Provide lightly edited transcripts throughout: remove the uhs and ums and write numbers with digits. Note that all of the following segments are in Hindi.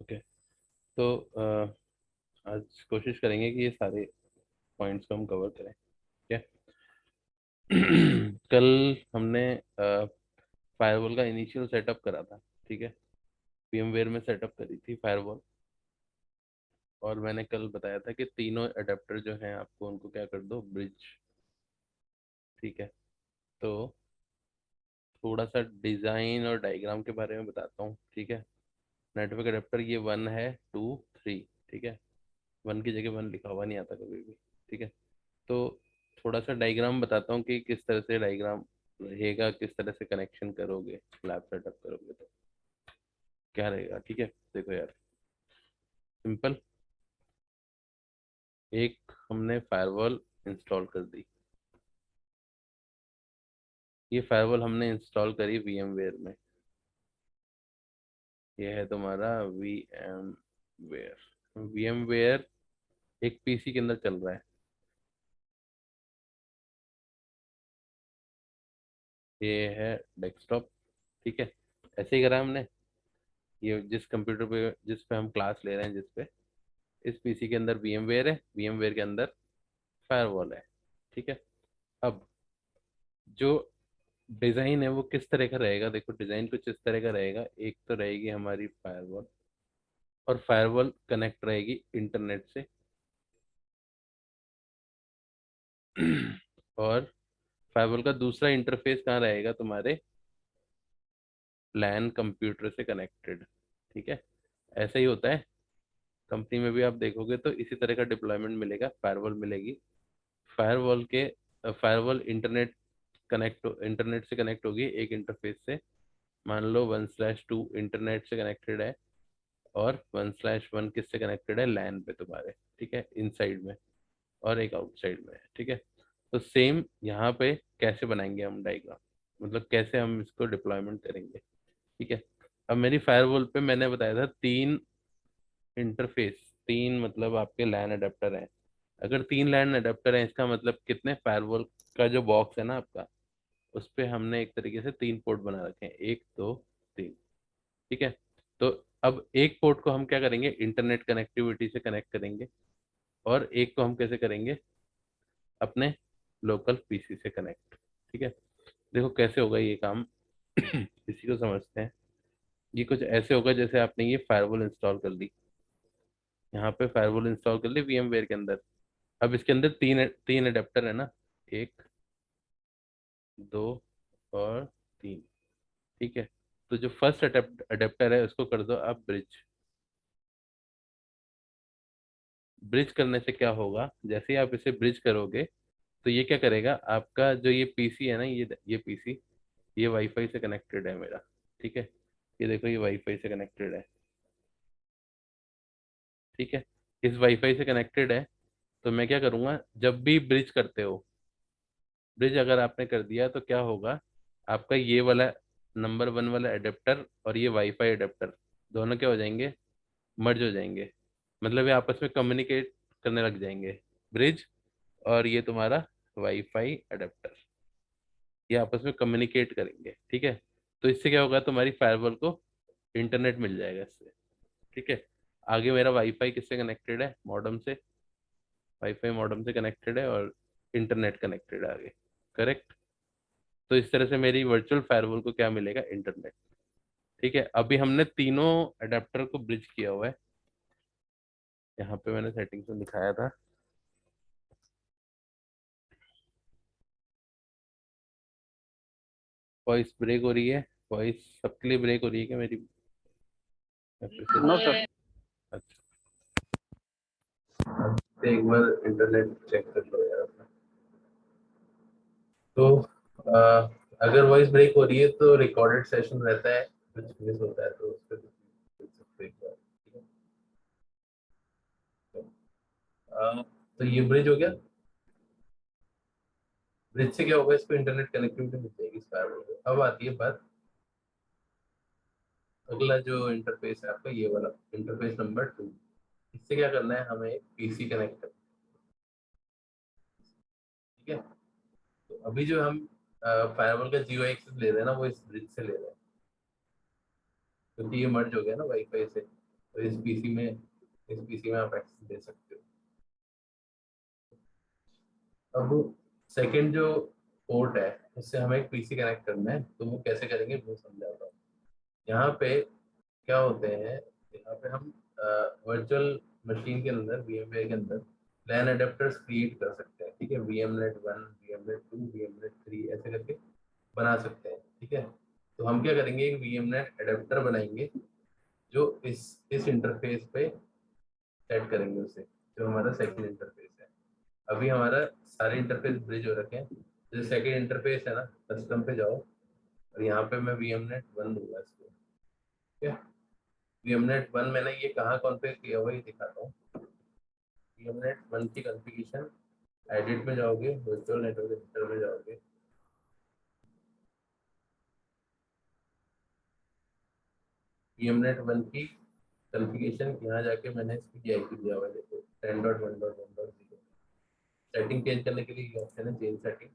ओके। तो आज कोशिश करेंगे कि ये सारे पॉइंट्स को हम कवर करें। ठीक है। कल हमने फायरवॉल का इनिशियल सेटअप करा था। ठीक है। VMware में सेटअप करी थी फायरवॉल। और मैंने कल बताया था कि तीनों अडेप्टर जो हैं आपको उनको क्या कर दो, ब्रिज। ठीक है। तो थोड़ा सा डिज़ाइन और डायग्राम के बारे में बताता हूँ। ठीक है। नेटवर्क अडेप्टर ये 1 है, 2, 3। ठीक है। 1 की जगह 1 लिखा हुआ नहीं आता कभी भी। ठीक है। तो थोड़ा सा डायग्राम बताता हूँ कि किस तरह से डायग्राम रहेगा, किस तरह से कनेक्शन करोगे, लैब सेटअप करोगे तो क्या रहेगा। ठीक है। देखो यार, सिंपल। एक हमने फायरवॉल इंस्टॉल कर दी। ये फायरवॉल हमने इंस्टॉल करी VMware में। ये है तुम्हारा VMware एक PC के अंदर चल रहा है। ये है डेस्कटॉप। ठीक है। ऐसे ही करा हमने। ये जिस कंप्यूटर पे जिस पे हम क्लास ले रहे हैं, जिस पे इस PC के अंदर VMware है, VMware के अंदर फायरवॉल है। ठीक है। अब जो डिज़ाइन है वो किस तरह का रहेगा, देखो डिज़ाइन कुछ इस तरह का रहेगा। एक तो रहेगी हमारी फायरवॉल, और फायरवॉल कनेक्ट रहेगी इंटरनेट से। और फायरवॉल का दूसरा इंटरफेस कहाँ रहेगा, तुम्हारे लैन कंप्यूटर से कनेक्टेड। ठीक है। ऐसा ही होता है कंपनी में भी, आप देखोगे तो इसी तरह का डिप्लॉयमेंट मिलेगा। फायरवॉल मिलेगी, फायरवॉल के फायरवॉल इंटरनेट से कनेक्ट होगी एक इंटरफेस से। मान लो 1/2 इंटरनेट से कनेक्टेड है, और 1/1 किससे कनेक्टेड है, लैन पे तुम्हारे। ठीक है, इनसाइड में और एक आउटसाइड में है। ठीक है। तो सेम यहाँ पे कैसे बनाएंगे हम डायग्राम, मतलब कैसे हम इसको डिप्लॉयमेंट करेंगे। ठीक है। अब मेरी फायरवॉल पे मैंने बताया था 3 इंटरफेस, 3 मतलब आपके लैन अडेप्टर हैं। अगर 3 लैन अडेप्टर हैं, इसका मतलब कितने, फायरवॉल का जो बॉक्स है ना आपका, उस पे हमने एक तरीके से 3 पोर्ट बना रखे हैं, 1, 2, 3। ठीक है। तो अब एक पोर्ट को हम क्या करेंगे, इंटरनेट कनेक्टिविटी से कनेक्ट करेंगे, और एक को हम कैसे करेंगे, अपने लोकल PC से कनेक्ट। ठीक है। देखो कैसे होगा ये काम। इसी को समझते हैं। ये कुछ ऐसे होगा जैसे आपने ये फायरवॉल इंस्टॉल कर ली, यहाँ पे फायरवॉल इंस्टॉल कर ली VMware के अंदर। अब इसके अंदर तीन तीन अडेप्टर है ना, 1, 2 और 3। ठीक है। तो जो फर्स्ट अडेप्टर है उसको कर दो आप ब्रिज। ब्रिज करने से क्या होगा, जैसे ही आप इसे ब्रिज करोगे तो ये क्या करेगा, आपका जो ये PC है ना, ये PC, ये वाईफाई से कनेक्टेड है मेरा। ठीक है। ये देखो, ये वाईफाई से कनेक्टेड है। ठीक है। इस वाईफाई से कनेक्टेड है। तो मैं क्या करूँगा, जब भी ब्रिज करते हो, ब्रिज अगर आपने कर दिया तो क्या होगा, आपका ये वाला नंबर 1 वाला एडेप्टर और ये वाईफाई एडेप्टर दोनों क्या हो जाएंगे, मर्ज हो जाएंगे। मतलब ये आपस में कम्युनिकेट करने लग जाएंगे, ब्रिज और ये तुम्हारा वाईफाई एडेप्टर, ये आपस में कम्युनिकेट करेंगे। ठीक है। तो इससे क्या होगा, तुम्हारी फायरवॉल को इंटरनेट मिल जाएगा इससे। ठीक है। आगे मेरा वाईफाई किससे कनेक्टेड है, मॉडेम से। वाईफाई मॉडेम से कनेक्टेड है, और इंटरनेट कनेक्टेड है आगे। करेक्ट। तो इस तरह से मेरी वर्चुअल फायरवॉल को क्या मिलेगा, इंटरनेट। ठीक है। अभी हमने तीनों अडेप्टर को ब्रिज किया हुआ है। यहाँ पे मैंने सेटिंग्स में दिखाया था। वॉइस ब्रेक हो रही है, वॉइस सबके लिए ब्रेक हो रही है क्या मेरी? No sir. अच्छा, तो एक बार इंटरनेट चेक कर लो यार अपना। तो अगर वॉइस ब्रेक हो रही है तो रिकॉर्डेड सेशन रहता है, कुछ मिस होता है तो उस पर देख सकते हो एक बार। ठीक है। तो ये ब्रिज हो गया। ब्रिज से क्या होगा, इसको इंटरनेट कनेक्टिविटी मिल जाएगी इस फायरवॉल को। अब आती है बात, अगला जो इंटरफेस है आपका, ये वाला इंटरफेस नंबर 2। इससे क्या करना है, हमें PC कनेक्ट करना है। ठीक है। तो अभी जो हम फायरवॉल का जियो एक्सेस ले रहे हैं ना, वो इस ब्रिज से ले रहे हैं, क्योंकि ये मर्ज हो गया ना वाईफाई से। तो इस पीसी में आप एक्सेस दे सकते हो। अब सेकंड जो पोर्ट है उससे हमें एक पीसी कनेक्ट करना है, तो वो कैसे करेंगे वो समझाता हूँ। यहाँ पे क्या होते हैं, यहाँ पे हम वर्चुअल मशीन के अंदर VMware के अंदर लैन अडेप्टर्स क्रिएट कर सकते हैं। ठीक है, VMnet 1, VMnet 2, VMnet 3 ऐसे करके बना सकते हैं। ठीक है, तो हम क्या करेंगे, एक VMnet अडेप्टर बनाएंगे जो इस इंटरफेस पे सेट करेंगे उसे, जो हमारा सेकंड इंटरफेस है। अभी हमारा सारे इंटरफेस ब्रिज हो रखे हैं। जो सेकंड इंटरफेस है ना, कस्टम पे जाओ और यहाँ पे मैं VMnet 1 दूंगा इसको। ठीक है, VMnet 1 मैंने ये कहाँ कॉन्फ़िगर किया हुआ ये दिखाता हूँ। VMnet 1 की कॉन्फ़िगरेशन, एडिट में जाओगे, वर्चुअल नेटवर्क एडिटर में जाओगे, VMnet 1 की कॉन्फ़िगरेशन यहाँ जाके मैंने इसकी IP दिया हुआ है, देखो 10.1.1.0। सेटिंग चेंज करने के लिए ये ऑप्शन है, चेंज सेटिंग।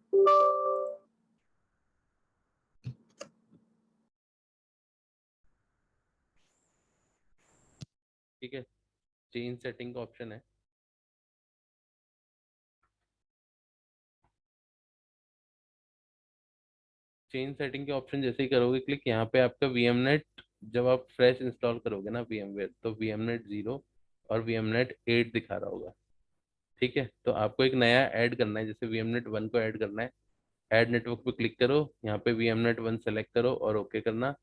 ठीक है, चेंज सेटिंग का ऑप्शन है। चेंज सेटिंग के ऑप्शन जैसे ही करोगे क्लिक, यहाँ पे आपका VMnet, जब आप फ्रेश इंस्टॉल करोगे ना VMware, तो VMnet 0 और VMnet 8 दिखा रहा होगा। ठीक है, तो आपको एक नया ऐड करना है, जैसे VMnet 1 को ऐड करना है। ऐड नेटवर्क पे क्लिक करो, यहाँ पे VMnet 1 सेलेक्ट करो और ओके करना।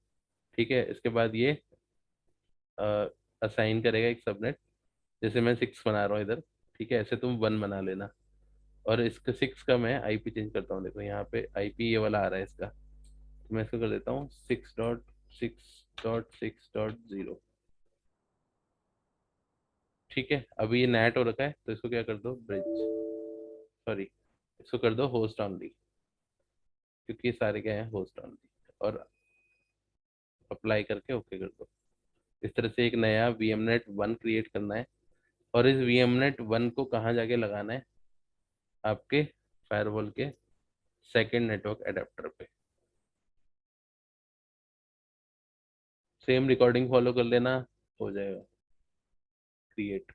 ठीक है, इसके बाद ये असाइन करेगा एक सबनेट, जैसे मैं 6 बना रहा हूँ इधर। ठीक है, ऐसे तुम 1 बना लेना। और इसका 6 का मैं IP चेंज करता हूँ, देखो यहाँ पे IP ये वाला आ रहा है इसका, तो मैं इसको कर देता हूँ 6.6.6.0। ठीक है, अभी ये नेट हो रखा है, तो इसको क्या कर दो, ब्रिज, सॉरी, इसको कर दो होस्ट ऑनली, क्योंकि ये सारे क्या है होस्ट ऑनली। और अप्लाई करके ओके कर दो। इस तरह से एक नया VMnet 1 क्रिएट करना है। और इस VMnet 1 को कहाँ जाके लगाना है, आपके फायरवॉल के सेकंड नेटवर्क एडेप्टर पे। सेम रिकॉर्डिंग फॉलो कर लेना, हो जाएगा क्रिएट।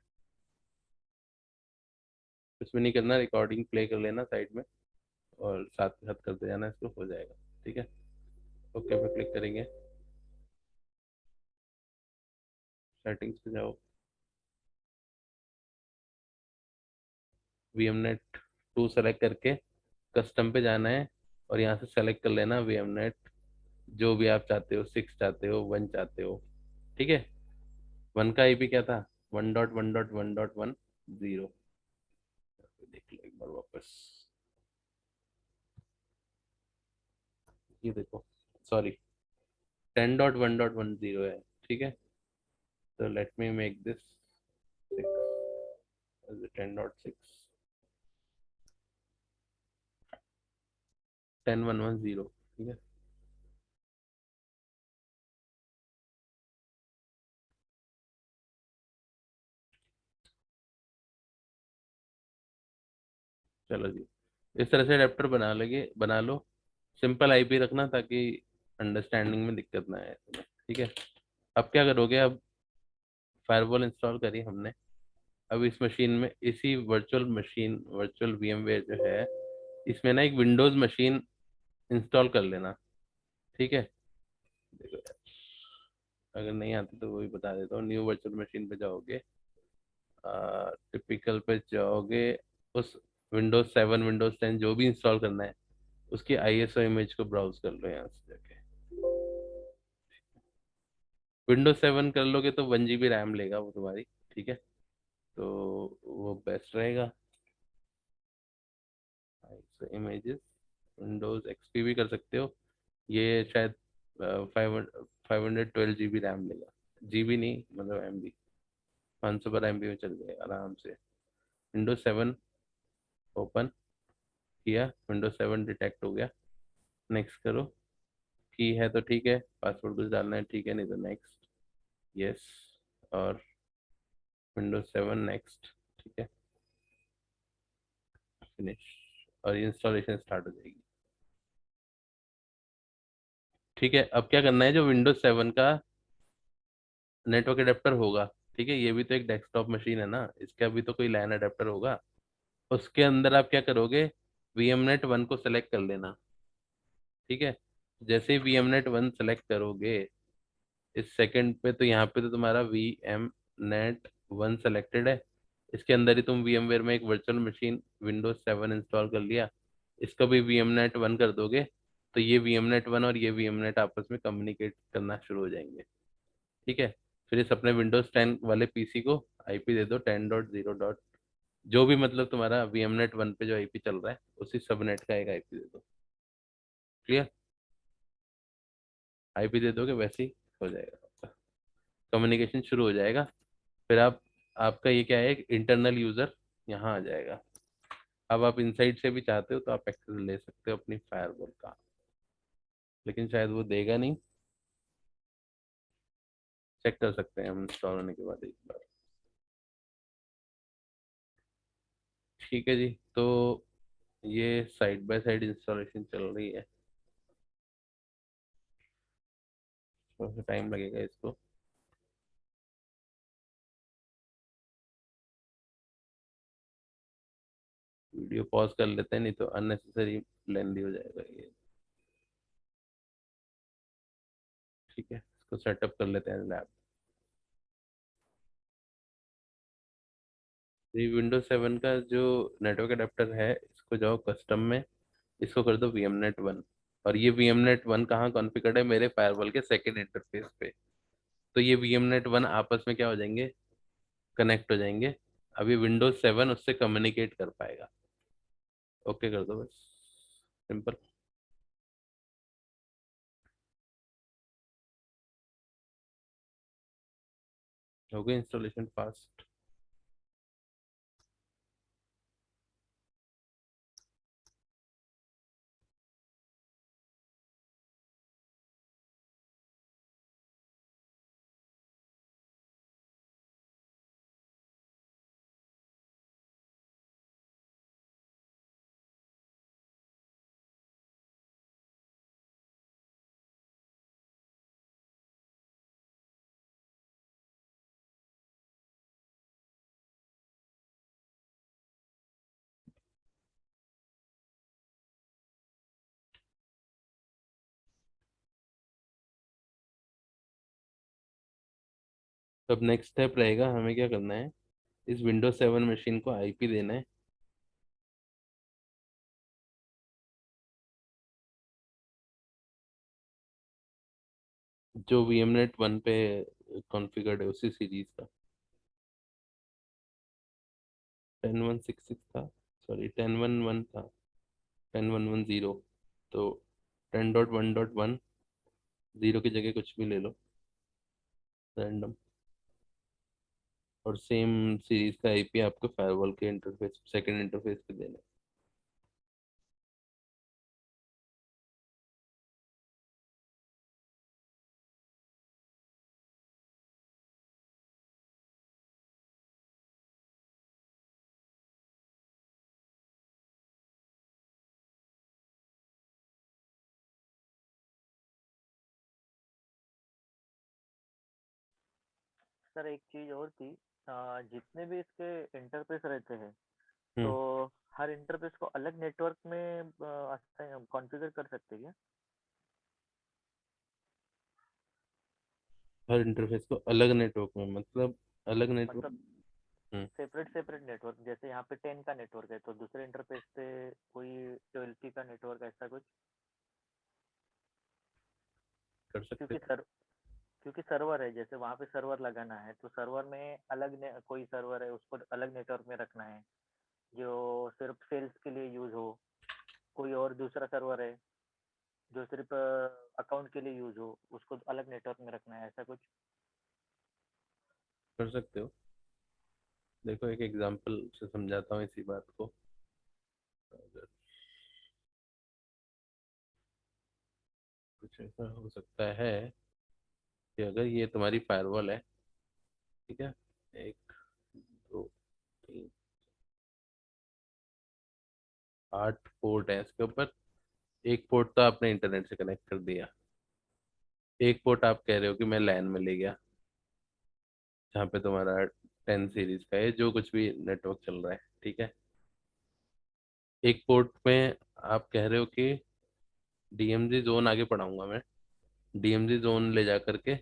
कुछ भी नहीं करना, रिकॉर्डिंग प्ले कर लेना साइड में और साथ के साथ करते जाना, इसको हो जाएगा। ठीक है, ओके पे क्लिक करेंगे, सेटिंग्स पे जाओ, VMnet 2 सेलेक्ट करके कस्टम पे जाना है और यहाँ से सेलेक्ट कर लेना VMnet, जो भी आप चाहते हो, 6 चाहते हो, 1 चाहते हो। ठीक है, 1 का IP क्या था, 1.1.1.1.0। देख लो एक बार वापस, ये देखो, सॉरी, 10.1.1.0 है। ठीक है, तो लेट मी मेक दिस 10.6, 10.1.1.0। ठीक है, चलो जी, इस तरह से अडेप्टर बना लो। सिंपल IP रखना ताकि अंडरस्टैंडिंग में दिक्कत ना आए तुम्हें। ठीक है, अब क्या करोगे, अब फायरवॉल इंस्टॉल करी हमने। अब इस मशीन में, इसी वर्चुअल VMware जो है, इसमें ना एक विंडोज मशीन इंस्टॉल कर लेना। ठीक है, देखो यार, अगर नहीं आती तो वो भी बता देता हूँ। न्यू वर्चुअल मशीन पे जाओगे, टिपिकल पे जाओगे, उस Windows 7 Windows 10 जो भी इंस्टॉल करना है, उसकी ISO इमेज को ब्राउज कर लो यहाँ से जाके। Windows 7 कर लोगे तो 1 GB रैम लेगा वो तुम्हारी। ठीक है, तो वो बेस्ट रहेगा। ISO इमेजेस, Windows XP भी कर सकते हो, ये शायद 512 GB रैम लेगा। GB नहीं, मतलब MB, 512 MB में चल जाएगा आराम से। Windows 7 ओपन किया, Windows 7 डिटेक्ट हो गया, नेक्स्ट करो। की है तो ठीक है, पासवर्ड कुछ डालना है ठीक है, नहीं तो नेक्स्ट, यस, और Windows 7 नेक्स्ट। ठीक है, फिनिश, और इंस्टॉलेशन स्टार्ट हो जाएगी। ठीक है, अब क्या करना है, जो Windows 7 का नेटवर्क एडेप्टर होगा ठीक है, ये भी तो एक डेस्कटॉप मशीन है ना, इसका भी तो कोई लैन अडेप्टर होगा। उसके अंदर आप क्या करोगे, VMNet 1 को सेलेक्ट कर लेना। ठीक है, जैसे ही VMNet 1 सेलेक्ट करोगे इस सेकंड पे, तो यहाँ पे तो तुम्हारा VMNet 1 सेलेक्टेड है। इसके अंदर ही तुम VMware में एक वर्चुअल मशीन Windows 7 इंस्टॉल कर लिया, इसका भी VMNet 1 कर दोगे, तो ये VMNet 1 और ये VMNet आपस में कम्युनिकेट करना शुरू हो जाएंगे। ठीक है, फिर इस अपने Windows 10 वाले पीसी को आईपी दे दो 10.0. जो भी मतलब तुम्हारा VMNet 1 पे जो आईपी चल रहा है उसी सबनेट का एक आईपी दे दो। क्लियर, आईपी दे दोगे वैसे ही हो जाएगा, आपका कम्युनिकेशन शुरू हो जाएगा। फिर आप, आपका ये क्या है, एक इंटरनल यूजर यहाँ आ जाएगा। अब आप इनसाइड से भी चाहते हो तो आप एक्सेस ले सकते हो अपनी फायरवॉल का, लेकिन शायद वो देगा नहीं। चेक कर सकते हैं हम इंस्टॉल होने के बाद एक बार। ठीक है जी, तो ये साइड बाय साइड इंस्टॉलेशन चल रही है, थोड़ा सा टाइम लगेगा इसको। वीडियो पॉज कर लेते हैं, नहीं तो अननेसेसरी लेंदी हो जाएगा ये। ठीक है, इसको सेटअप कर लेते हैं लैब। ये Windows 7 का जो नेटवर्क अडेप्टर है, इसको जाओ कस्टम में, इसको कर दो VMNet 1। और ये VMNet 1 कहाँ कॉन्फ़िगर्ड है, मेरे फायरवॉल के सेकंड इंटरफेस पे। तो ये VMNet 1 आपस में क्या हो जाएंगे, कनेक्ट हो जाएंगे। अब ये Windows 7 उससे कम्युनिकेट कर पाएगा। ओके कर दो बस, सिंपल। हो गई इंस्टॉलेशन फास्ट। तो अब नेक्स्ट स्टेप रहेगा, हमें क्या करना है, इस Windows 7 मशीन को आईपी देना है। जो VMNet 1 पे कॉन्फ़िगर्ड है उसी सीरीज का। 10.166 था, सॉरी 10.1.1 था, 10.1.1.0। तो 10.1.1 जीरो की जगह कुछ भी ले लो रैंडम, और सेम सीरीज का आईपी आपको फायरवॉल के इंटरफेस, सेकंड इंटरफेस पे देना है। सर एक चीज और थी। जितने भी इसके इंटरफेस रहते हैं, तो हम्म। हर इंटरफेस को अलग नेटवर्क में कॉन्फ़िगर कर सकते हैं क्या? हर इंटरफेस को अलग नेटवर्क में, मतलब अलग नेटवर्क। मतलब हम्म, सेपरेट सेपरेट नेटवर्क, जैसे यहाँ पे 10 का नेटवर्क है तो दूसरे इंटरफेस पे कोई 12 का नेटवर्क, ऐसा कुछ? कर सकते क्योंकि हो। सर क्योंकि सर्वर है, जैसे वहाँ पे सर्वर लगाना है तो सर्वर में कोई सर्वर है उसको अलग नेटवर्क में रखना है जो सिर्फ सेल्स के लिए यूज हो। कोई और दूसरा सर्वर है जो सिर्फ अकाउंट के लिए यूज हो, उसको अलग नेटवर्क में रखना है, ऐसा कुछ? कर सकते हो, देखो एक एग्जांपल से समझाता हूँ इसी बात को। अगर कुछ ऐसा हो सकता है कि अगर ये तुम्हारी फायरवॉल है, ठीक है, एक, दो, तीन, 8 पोर्ट है इसके ऊपर। एक पोर्ट तो आपने इंटरनेट से कनेक्ट कर दिया, एक पोर्ट आप कह रहे हो कि मैं लैन में ले गया, जहाँ पे तुम्हारा 10 सीरीज का है, जो कुछ भी नेटवर्क चल रहा है, ठीक है। एक पोर्ट में आप कह रहे हो कि डीएमजी जोन आगे पढ़ाऊंगा मैं, डीएमजी जोन ले जा करके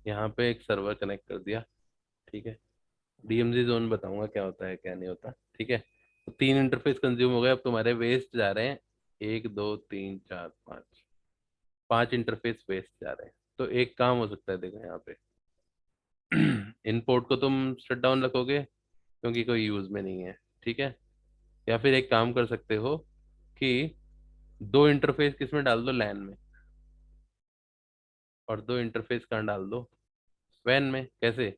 यहाँ पे एक सर्वर कनेक्ट कर दिया, ठीक है। डीएमजी जोन बताऊंगा क्या होता है क्या नहीं होता, ठीक है। तो 3 इंटरफेस कंज्यूम हो गए, अब तुम्हारे वेस्ट जा रहे हैं 1 2 3 4 5, 5 इंटरफेस वेस्ट जा रहे हैं। तो एक काम हो सकता है, देखो यहाँ पे इन पोर्ट को तुम शट डाउन रखोगे क्योंकि कोई यूज में नहीं है, ठीक है। या फिर एक काम कर सकते हो कि 2 इंटरफेस किसमें डाल दो, लैन में, और 2 इंटरफेस कहाँ डाल दो, वैन में। कैसे?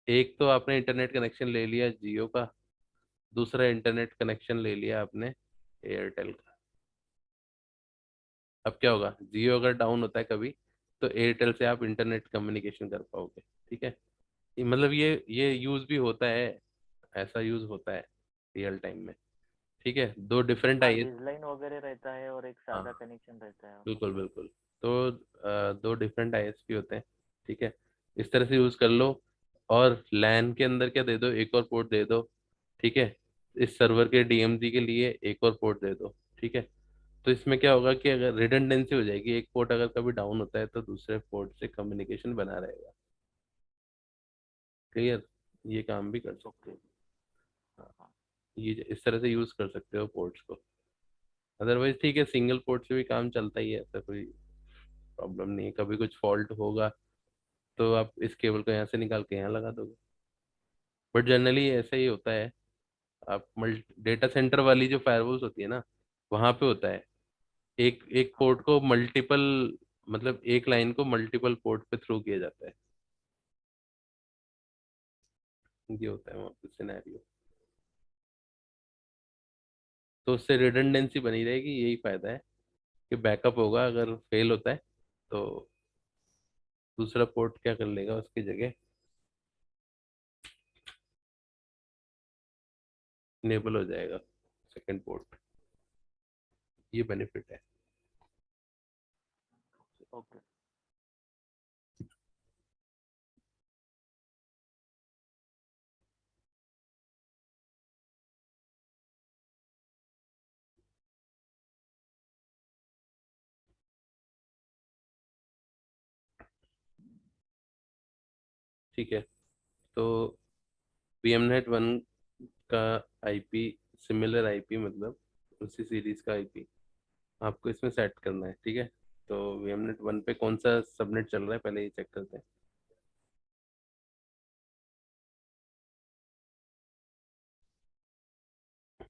एक तो आपने इंटरनेट कनेक्शन ले लिया जियो का, दूसरा इंटरनेट कनेक्शन ले लिया आपने एयरटेल का। अब क्या होगा, जियो अगर डाउन होता है कभी, तो एयरटेल से आप इंटरनेट कम्युनिकेशन कर पाओगे, ठीक है। मतलब ये यूज भी होता है, ऐसा यूज होता है रियल टाइम में, ठीक है। 2 डिफरेंट हाँ, आई। डिजलाइन वगैरह रहता है और एक हाँ, सादा कनेक्शन रहता है। बिल्कुल बिल्कुल। तो 2 डिफरेंट आईएसपी होते हैं, ठीक है। इस तरह से यूज कर लो। और लैन के अंदर क्या दे दो, एक और पोर्ट दे दो, ठीक है। इस सर्वर के डीएमजी के लिए एक और पोर्ट दे दो, ठीक है। तो इसमें क्या होगा कि अगर रिडंडेंसी हो जाएगी, एक पोर्ट अगर कभी डाउन होता है तो दूसरे पोर्ट से कम्युनिकेशन बना रहेगा। क्लियर? ये काम भी कर सकते ओके। हो। हाँ, ये इस तरह से यूज कर सकते हो पोर्ट्स को। अदरवाइज ठीक है, सिंगल पोर्ट से भी काम चलता ही है, ऐसा कोई प्रॉब्लम नहीं है। कभी कुछ फॉल्ट होगा तो आप इस केबल को यहाँ से निकाल के यहाँ लगा दोगे। बट जनरली ऐसा ही होता है। आप डेटा सेंटर वाली जो फायरवॉल्स होती है ना, वहां पे होता है, एक एक हाँ, पोर्ट को मल्टीपल, मतलब एक लाइन को मल्टीपल पोर्ट पे थ्रू किया जाता है। ये होता है वहाँ पे सिनेरियो। तो उससे रिडंडेंसी बनी रहेगी, यही फायदा है कि बैकअप होगा, अगर फेल होता है तो दूसरा पोर्ट क्या कर लेगा उसकी जगह, इनेबल हो जाएगा सेकंड पोर्ट। ये बेनिफिट है। ओके। ठीक है। तो VMnet 1 का आईपी, सिमिलर आईपी, मतलब उसी सीरीज का आईपी आपको इसमें सेट करना है, ठीक है। तो VMnet 1 पे कौन सा सबनेट चल रहा है पहले ये चेक करते हैं।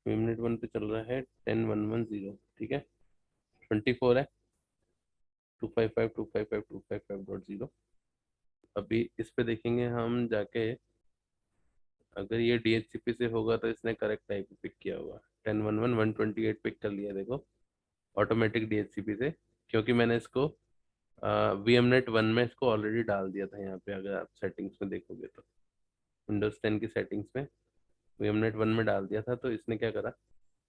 VMnet 1 पे चल रहा है 10.1.1.0, ठीक है। 24 है, 255.255.255.0। अभी इस पे देखेंगे हम जाके, अगर ये DHCP से होगा तो इसने करेक्ट आईपी पिक किया होगा। 10.1.1.128 पिक कर लिया, देखो, ऑटोमेटिक DHCP से। क्योंकि मैंने इसको VMnet 1 में इसको ऑलरेडी डाल दिया था यहाँ पे, अगर आप सेटिंग्स में देखोगे तो विंडोज 10 की सेटिंग्स में VMnet 1 में डाल दिया था, तो इसने क्या करा,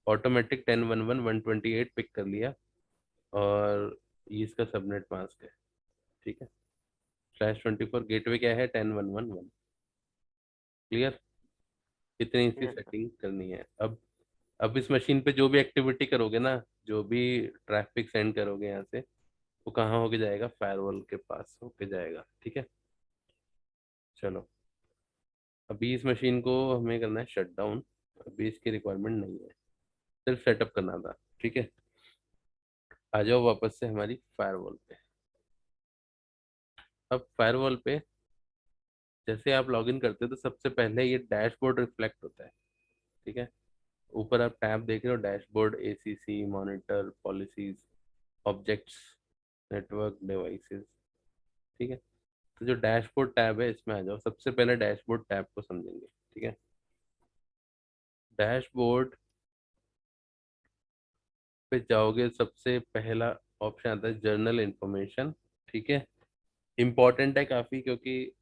ऑटोमेटिक 10.1.1.128 पिक कर लिया। और ये इसका सबनेट मास्क है, ठीक है। /24 गेटवे क्या है, 10.1.1.1। क्लियर? इतनी सी क्लियर सर। सेटिंग करनी है। अब इस मशीन पे जो भी एक्टिविटी करोगे ना, जो भी ट्रैफिक सेंड करोगे यहाँ से, वो कहाँ होके जाएगा, फायरवॉल के पास होके जाएगा, ठीक है। चलो, अभी इस मशीन को हमें करना है शट डाउन। अभी इसकी रिक्वायरमेंट नहीं है, सिर्फ सेटअप करना था, ठीक है। आ जाओ वापस से हमारी फायरवॉल पे। अब फायरवॉल पे जैसे आप लॉगिन करते हो तो सबसे पहले ये डैशबोर्ड रिफ्लेक्ट होता है, ठीक है। ऊपर आप टैब देख रहे हो, dashboard, ACC, monitor, policies, objects, network, devices, ठीक है। तो जो डैशबोर्ड टैब है इसमें आ जाओ, सबसे पहले डैशबोर्ड टैब को समझेंगे, ठीक है। डैशबोर्ड पे जाओगे, सबसे पहला ऑप्शन आता है जर्नल इंफॉर्मेशन, ठीक है। इम्पॉर्टेंट है काफ़ी, क्योंकि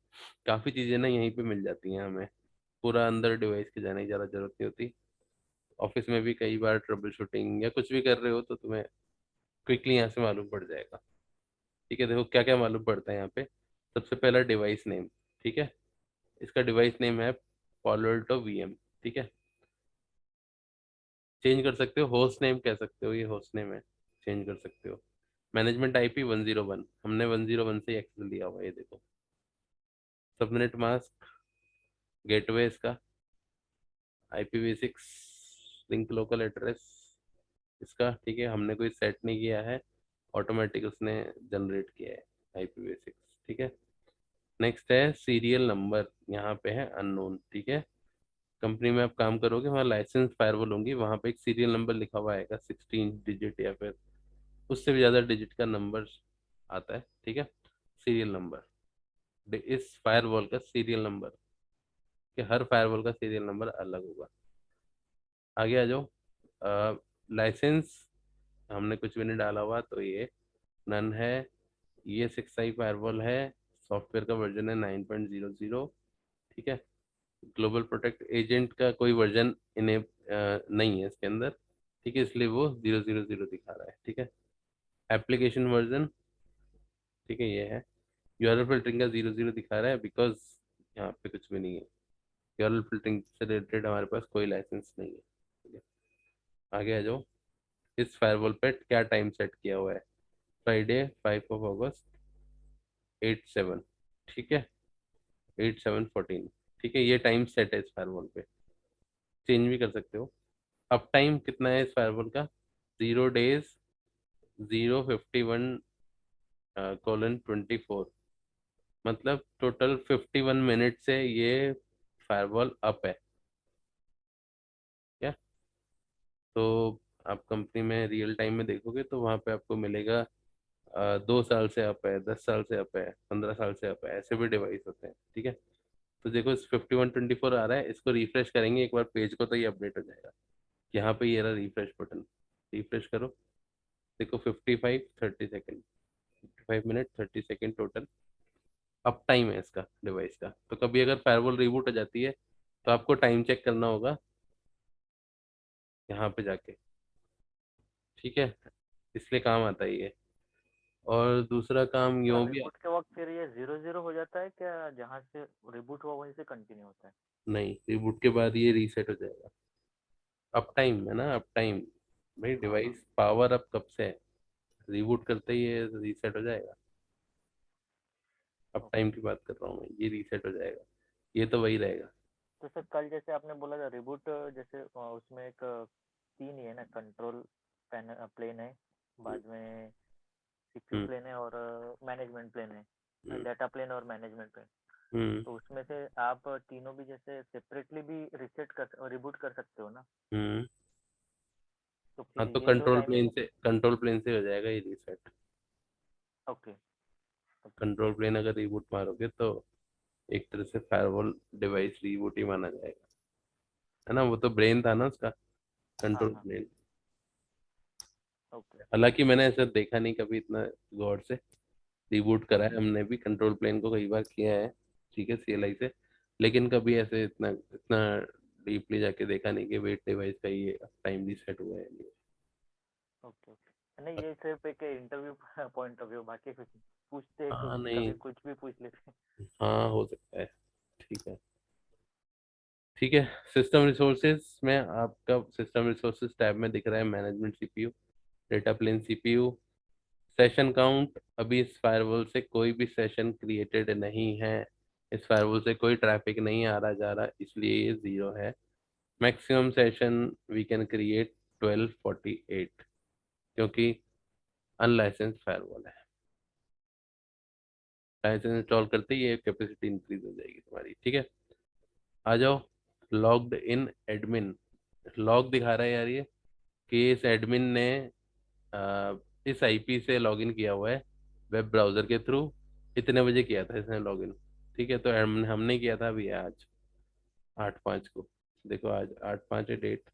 काफ़ी चीज़ें ना यहीं पे मिल जाती हैं हमें, पूरा अंदर डिवाइस के जाने की ज़्यादा जरूरत नहीं होती। ऑफिस में भी कई बार ट्रबल शूटिंग या कुछ भी कर रहे हो तो तुम्हें क्विकली यहाँ से मालूम पड़ जाएगा, ठीक है। देखो क्या क्या मालूम पड़ता है यहाँ पे। सबसे पहला डिवाइस नेम, ठीक है। इसका डिवाइस नेम है Palo VM, ठीक है। चेंज कर सकते हो, होस्ट नेम कह सकते हो, ये होस्ट नेम है, चेंज कर सकते हो। मैनेजमेंट IP 101, हमने 101 से एक्सेस लिया हुआ है, ये देखो। सबनेट मास्क, गेटवे इसका, IPv6 लिंक लोकल एड्रेस इसका, ठीक है, हमने कोई सेट नहीं किया है, ऑटोमेटिक उसने जनरेट किया है IPv6, ठीक है। नेक्स्ट है सीरियल नंबर, यहाँ पे है अननोन, ठीक है। कंपनी में आप काम करोगे, वहाँ लाइसेंस फायरवॉल होंगी, वहाँ पे एक सीरियल नंबर लिखा हुआ आएगा, 16 डिजिट या फिर उससे भी ज़्यादा डिजिट का नंबर आता है, ठीक है। सीरियल नंबर, इस फायरवॉल का सीरियल नंबर, कि हर फायरवॉल का सीरियल नंबर अलग होगा। आगे आ जाओ। लाइसेंस हमने कुछ भी नहीं डाला हुआ, तो ये नन है। ये 6i फायरवॉल है, सॉफ्टवेयर का वर्जन है 9.00, ठीक है। ग्लोबल प्रोटेक्ट एजेंट का कोई वर्जन इन्हें नहीं है इसके अंदर, ठीक है, इसलिए वो 000 दिखा रहा है, ठीक है। एप्लीकेशन वर्जन, ठीक है, ये है। यूआरएल फिल्टरिंग का 00 दिखा रहा है, बिकॉज यहाँ पे कुछ भी नहीं है, यूआरएल फिल्टरिंग से रिलेटेड हमारे पास कोई लाइसेंस नहीं है, ठीक है। आगे आ जाओ। इस फायरवॉल पे क्या टाइम सेट किया हुआ है? फ्राइडे 5 अगस्त 8/7, ठीक है, 8/7/14, ठीक है, ये टाइम सेट है इस फायरवॉल पे, चेंज भी कर सकते हो। अप टाइम कितना है इस फायरवॉल का? 0 days 0:51:24, मतलब टोटल 51 मिनट से ये फायरवॉल अप है क्या। तो आप कंपनी में रियल टाइम में देखोगे तो वहाँ पे आपको मिलेगा 2 साल से अप है, 10 साल से अप है, 15 साल से अप है, ऐसे भी डिवाइस होते हैं, ठीक है। तो देखो इस 51:24 आ रहा है, इसको रिफ्रेश करेंगे एक बार पेज को तो ये अपडेट हो जाएगा। यहाँ पे ये रहा रिफ्रेश बटन, रिफ्रेश करो, देखो 55:30, 55 minute 30 second total up time है इसका डिवाइस का। तो कभी अगर फायरवॉल रिबूट हो जाती है तो आपको टाइम चेक करना होगा यहाँ पे जाके, ठीक है, इसलिए काम आता है ये। और दूसरा काम तो यूँ भी, रिबूट के वक्त फिर ये 0 0 हो जाता है क्या, जहाँ से रिबूट हुआ वहीं से कंटिन्यू होता है? नहीं, रिबूट के बाद ये रीसेट हो जाएगा। अप टाइम है ना, अप टाइम, भाई हाँ हाँ। डिवाइस पावर अप कब से है, रिबूट करते ही ये रीसेट हो जाएगा। Up time okay. की बात कर रहा हूँ मैं, ये रीसेट हो जाएगा, ये तो वही रहेगा। तो सर कल जैसे आपने बोला था रिबूट, जैसे उसमें एक तीन ही है ना, कंट्रोल प्लेन है, बाद में सीपीयू हम्म प्लेन है, और मैनेजमेंट प्लेन है, हम्म डाटा प्लेन और मैनेजमेंट प्लेन। हम्म तो उसमें से आप तीनों भी जैसे सेपरेटली भी रिसेट कर रिबूट कर सकते हो ना? हम्म। तो हाँ, फिर तो ये जो टाइमिंग। कंट्रोल प्लेन से हो जाएगा ये reset. Okay okay. Control plane अगर रिबूट मारोगे तो एक तरह से फायरवॉल डिवाइस रिबूट ही माना जाएगा, है ना, वो तो ब्रेन था ना उसका, हाँ कंट्रोल हाँ। प्लेन। ओके। हालांकि मैंने ऐसा देखा नहीं कभी इतना गौर से, रिबूट करा है ओके। हमने भी कंट्रोल प्लेन को कई बार किया है, ठीक है, CLI से, लेकिन कभी ऐसे इतना इतना डीपली जाके देखा नहीं कि वेट डिवाइस का ये टाइम रीसेट हुआ है या नहीं। ओके ओके, नहीं ये सिर्फ एक इंटरव्यू पॉइंट ऑफ व्यू, बाकी कुछ नहीं। पूछते हैं हाँ, कभी नहीं, कुछ भी पूछ लेते हैं। हाँ हो सकता है, ठीक है, ठीक है। सिस्टम रिसोर्सेज में आपका सिस्टम रिसोर्सेज टैब में दिख रहा है management CPU, data plane CPU, session count. अभी इस फायरवॉल से कोई भी सेशन क्रिएटेड नहीं है, इस फायरवॉल से कोई ट्रैफिक नहीं आ रहा जा रहा, इसलिए ये 0 है। Maximum session we can create 1248, क्योंकि अनलाइसेंस फायरवॉल है। लाइसेंस इंस्टॉल करते ही ये कैपेसिटी इंक्रीज हो जाएगी तुम्हारी, ठीक है। आ जाओ, लॉग्ड इन एडमिन, लॉग दिखा रहा है यार ये, कि इस एडमिन ने इस IP से लॉगिन किया हुआ है वेब ब्राउजर के थ्रू, इतने बजे किया था इसने लॉगिन, ठीक है। तो हमने किया था अभी आज 8/5 को, देखो आज 8/5 है डेट,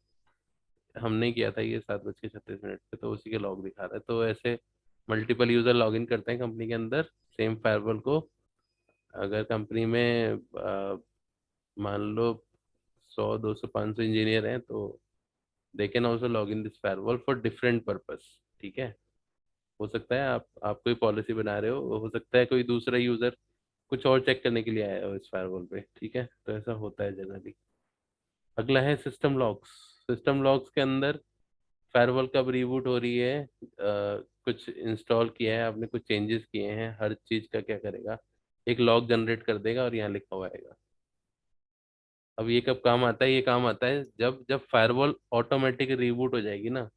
हमने किया था ये 7:36 पे, तो उसी के लॉग दिखा रहा है। तो ऐसे मल्टीपल यूजर लॉगिन करते हैं कंपनी के अंदर सेम फायरवॉल को। अगर कंपनी में मान लो 100 200 500 इंजीनियर हैं, तो they can also log in this firewall for different purpose, ठीक है। हो सकता है आप कोई पॉलिसी बना रहे हो सकता है कोई दूसरा यूजर कुछ और चेक करने के लिए आए हो इस फायरवॉल पे, ठीक है। तो ऐसा होता है जनरली। अगला है सिस्टम लॉक्स। सिस्टम लॉक्स के अंदर फायरवॉल कब रिबूट हो रही है, कुछ इंस्टॉल किया है आपने, कुछ चेंजेस किए हैं, हर चीज का क्या करेगा, एक लॉग जनरेट कर देगा और यहाँ लिखा हुआ आएगा। अब ये कब काम आता है, ये काम आता है जब जब फायरवॉल ऑटोमेटिक रिबूट हो जाएगी ना,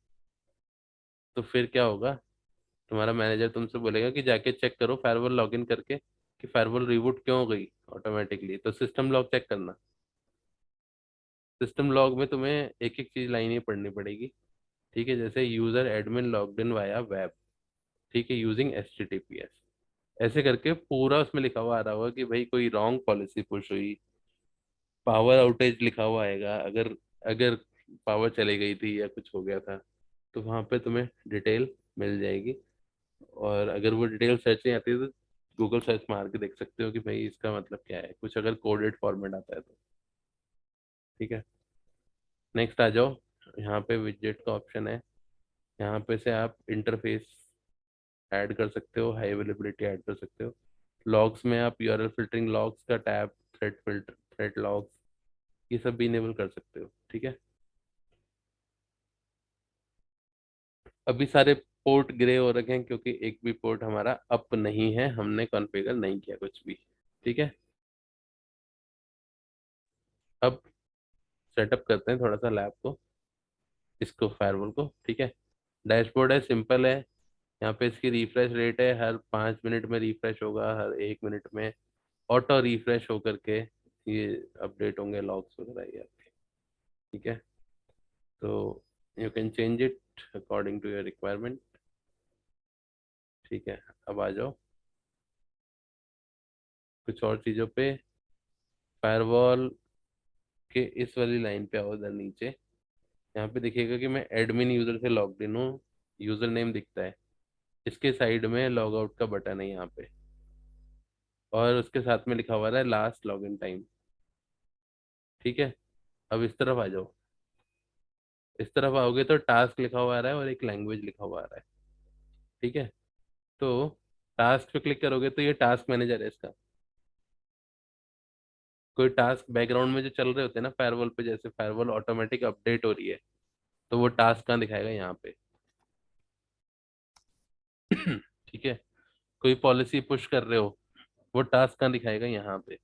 तो फिर क्या होगा, तुम्हारा मैनेजर तुमसे बोलेगा कि जाके चेक करो फायरवॉल लॉगिन करके कि फायरवॉल रिबूट क्यों हो गई ऑटोमेटिकली। तो सिस्टम लॉग चेक करना। सिस्टम लॉग में तुम्हें एक एक चीज लाइन ही पढ़नी पड़ेगी, ठीक है। जैसे user admin logged in via web, ठीक है, यूजिंग HTTPS, ऐसे करके पूरा उसमें लिखा हुआ आ रहा होगा कि भाई कोई रॉन्ग पॉलिसी पुश हुई, पावर आउटेज लिखा हुआ आएगा, अगर अगर पावर चली गई थी या कुछ हो गया था, तो वहां पे तुम्हें डिटेल मिल जाएगी। और अगर वो डिटेल सर्च नहीं आती तो गूगल सर्च मार के देख सकते हो कि भाई इसका मतलब क्या है, कुछ अगर कोडेड फॉर्मेट आता है तो, ठीक है। नेक्स्ट आ जाओ, यहाँ पे विजेट का ऑप्शन है, यहाँ पे से आप इंटरफेस ऐड कर सकते हो, हाई अवेलेबिलिटी ऐड कर सकते हो। लॉग्स में आप यूआरएल फिल्टरिंग लॉग्स का tab, thread filter, thread logs, ये सब भी इनेबल कर सकते हो, ठीक है। अभी सारे पोर्ट ग्रे हो रखे हैं क्योंकि एक भी पोर्ट हमारा अप नहीं है, हमने कॉन्फ़िगर नहीं किया कुछ भी, ठीक है। अब सेटअप करते हैं थोड़ा सा लैब को, इसको फायरवॉल को, ठीक है। डैशबोर्ड है, सिंपल है। यहाँ पे इसकी रिफ्रेश रेट है, हर 5 मिनट में रिफ्रेश होगा, हर 1 मिनट में ऑटो रिफ्रेश होकर के ये अपडेट होंगे लॉग्स वगैरह ये आपके, ठीक है। तो you can change it according to your requirement, ठीक है। अब आ जाओ कुछ और चीज़ों पे। फायरवॉल के इस वाली लाइन पे आओ इधर नीचे, यहाँ पे दिखेगा कि मैं एडमिन यूजर से लॉग्ड इन हूँ, यूजर नेम दिखता है, इसके साइड में लॉग आउट का बटन है यहाँ पे, और उसके साथ में लिखा हुआ है लास्ट लॉगिन टाइम, ठीक है। अब इस तरफ आ जाओ, इस तरफ आओगे तो टास्क लिखा हुआ आ रहा है और एक लैंग्वेज लिखा हुआ आ रहा है, ठीक है। तो टास्क पे क्लिक करोगे तो ये टास्क मैनेजर है इसका। कोई टास्क बैकग्राउंड में जो चल रहे होते हैं ना फायरवॉल पे, जैसे फायरवॉल ऑटोमेटिक अपडेट हो रही है, तो वो टास्क कहाँ दिखाएगा, यहाँ पे। ठीक है। कोई पॉलिसी पुश कर रहे हो, वो टास्क कहाँ दिखाएगा, यहाँ पे।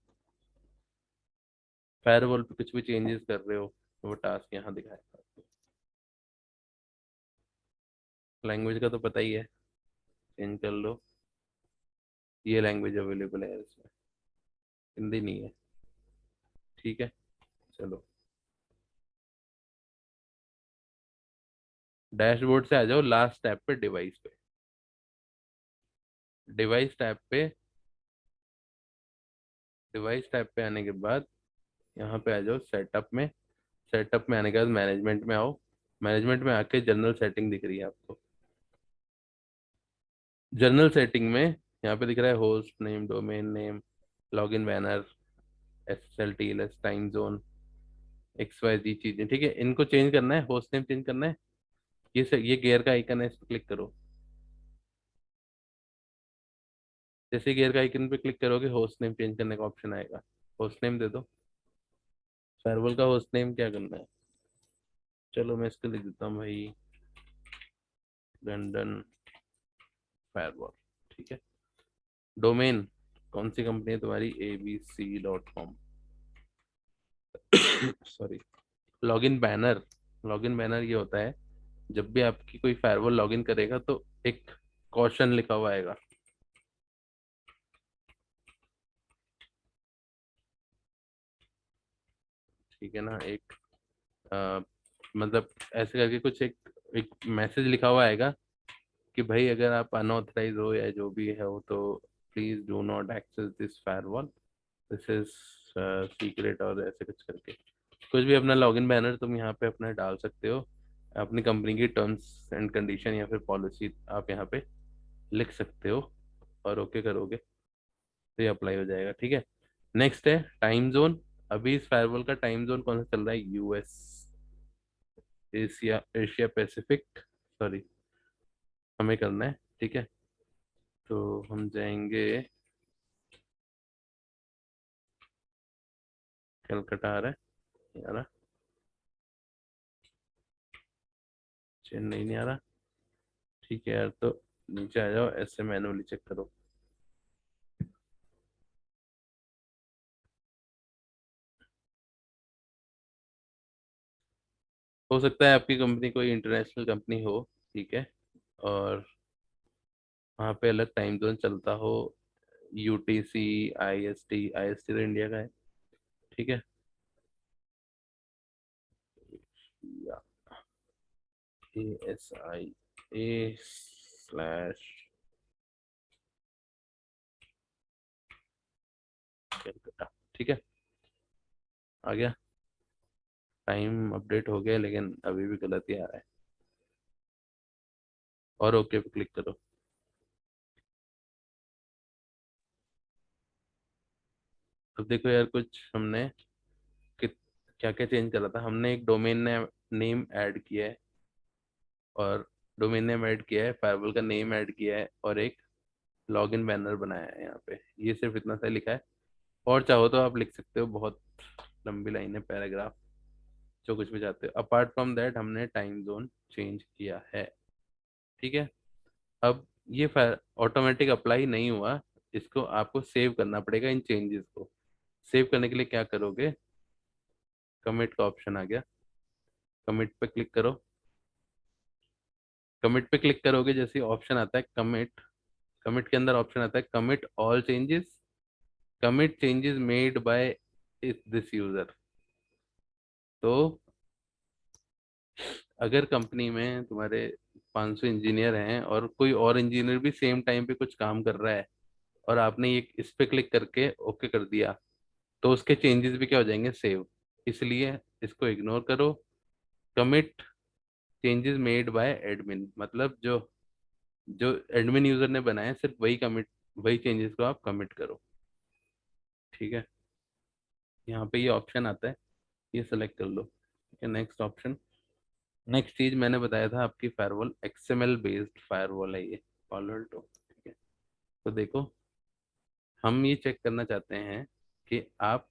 फायरवॉल पे कुछ भी चेंजेस कर रहे हो, तो वो टास्क यहाँ दिखाएगा आपको। लैंग्वेज का तो पता ही है, चेंज कर लो। ये लैंग्वेज अवेलेबल है इसमें, हिंदी नहीं है, ठीक है। चलो डैशबोर्ड से आ जाओ लास्ट टैब पे, डिवाइस पे। डिवाइस टैब पे, डिवाइस टैब पे आने के बाद यहाँ पे आ जाओ सेटअप में। सेटअप में आने के बाद मैनेजमेंट में आओ। मैनेजमेंट में आके जनरल सेटिंग दिख रही है आपको। जनरल सेटिंग में यहाँ पे दिख रहा है host name, domain name, login banner, SSL TLS, time zone, XYZ चीजें, ठीक है। इनको चेंज करना है, होस्ट नेम चेंज करना है। ये गेयर का आइकन है, इस पर क्लिक करो। जैसे गेयर का आइकन पे क्लिक करोगे होस्ट नेम चेंज करने का ऑप्शन आएगा, होस्ट नेम दे दो। फायरवॉल का होस्ट नेम क्या करना है, चलो मैं इसको लिख देता हूँ भाई, लंदन फायरवॉल, ठीक है। डोमेन, कौन सी कंपनी है तुम्हारी, ABC.com, sorry. Login banner, login banner ये होता है जब भी आपकी कोई फायरवॉल लॉगिन करेगा तो एक कॉशन लिखा हुआ आएगा, ठीक है ना। एक अ, मतलब ऐसे करके कुछ एक मैसेज लिखा हुआ आएगा कि भाई अगर आप अनऑथराइज हो या जो भी है हो तो please do not access this firewall, this is secret, और ऐसे कुछ करके कुछ भी अपना लॉगिन बैनर तुम यहाँ पे अपना डाल सकते हो। अपनी कंपनी की टर्म्स एंड कंडीशन या फिर पॉलिसी आप यहाँ पे लिख सकते हो, और ओके करोगे तो ये अप्लाई हो जाएगा, ठीक है। नेक्स्ट है टाइम जोन। अभी इस फायरवॉल का टाइम जोन कौन सा चल रहा है, US, Asia, Asia Pacific, sorry, हमें करना है, ठीक है। तो हम जाएंगे कलकत्ता आ रहा है, नहीं आ रहा, चेन्नई नहीं आ रहा। ठीक है यार, तो नीचे आ जाओ, ऐसे मैनुअली चेक करो। हो सकता है आपकी कंपनी कोई इंटरनेशनल कंपनी हो, ठीक है, और वहाँ पे अलग टाइम जोन चलता हो, यूटीसी, आईएसटी, आईएसटी तो इंडिया का है, ठीक है, या ASI ए स्लैश कलकत्ता, ठीक है, आ गया। टाइम अपडेट हो गया, लेकिन अभी भी गलत ही आ रहा है। और ओके पे क्लिक करो। अब देखो यार, कुछ हमने क्या क्या चेंज करा था। हमने एक डोमेन नेम ऐड किया है, और डोमेन नेम ऐड किया है, फायरवॉल का नेम ऐड किया है, और एक लॉगिन बैनर बनाया है यहाँ पे। ये सिर्फ इतना सा लिखा है, और चाहो तो आप लिख सकते हो, बहुत लंबी लाइन है, पैराग्राफ, जो कुछ भी चाहते हो। अपार्ट फ्रॉम दैट हमने टाइम जोन चेंज किया है, ठीक है। अब ये ऑटोमेटिक अप्लाई नहीं हुआ, इसको आपको सेव करना पड़ेगा, इन चेंजेस को। सेव करने के लिए क्या करोगे, कमिट का ऑप्शन आ गया, कमिट पे क्लिक करो। कमिट पे क्लिक करोगे, जैसे ऑप्शन आता है कमिट, कमिट के अंदर ऑप्शन आता है commit all changes, commit changes made by this user. तो अगर कंपनी में तुम्हारे 500 इंजीनियर हैं, और कोई और इंजीनियर भी सेम टाइम पे कुछ काम कर रहा है, और आपने ये इस पे क्लिक करके ओके कर दिया, तो उसके चेंजेस भी क्या हो जाएंगे, सेव। इसलिए इसको इग्नोर करो। Commit changes made by admin, मतलब जो जो एडमिन यूजर ने बनाया, सिर्फ वही कमिट, वही चेंजेस को आप कमिट करो, ठीक है। यहाँ पे ये ऑप्शन आता है, ये सेलेक्ट कर लो, ठीक है। नेक्स्ट ऑप्शन, नेक्स्ट चीज मैंने बताया था आपकी फायरवॉल एक्सएमएल बेस्ड फायरवॉल है ये, पालो अल्टो, ठीक है। तो देखो, हम ये चेक करना चाहते हैं कि आप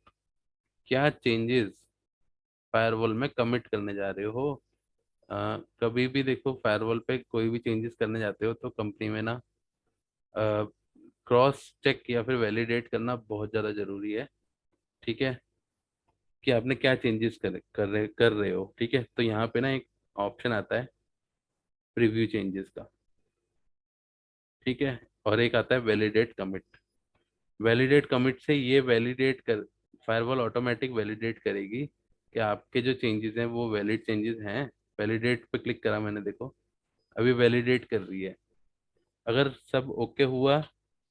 क्या चेंजेस फायरवॉल में कमिट करने जा रहे हो। कभी भी देखो, फायरवॉल पे कोई भी चेंजेस करने जाते हो तो कंपनी में ना क्रॉस चेक या फिर वैलिडेट करना बहुत ज़्यादा ज़रूरी है, ठीक है, कि आपने क्या चेंजेस कर रहे हो, ठीक है। तो यहाँ पे ना एक ऑप्शन आता है प्रीव्यू चेंजेस का, ठीक है, और एक आता है वैलिडेट कमिट। वैलिडेट कमिट से ये वैलिडेट कर, फायरवॉल ऑटोमेटिक वैलिडेट करेगी कि आपके जो चेंजेस हैं वो वैलिड चेंजेस हैं। वैलिडेट पे क्लिक करा मैंने, देखो अभी वैलिडेट कर रही है। अगर सब ओके हुआ,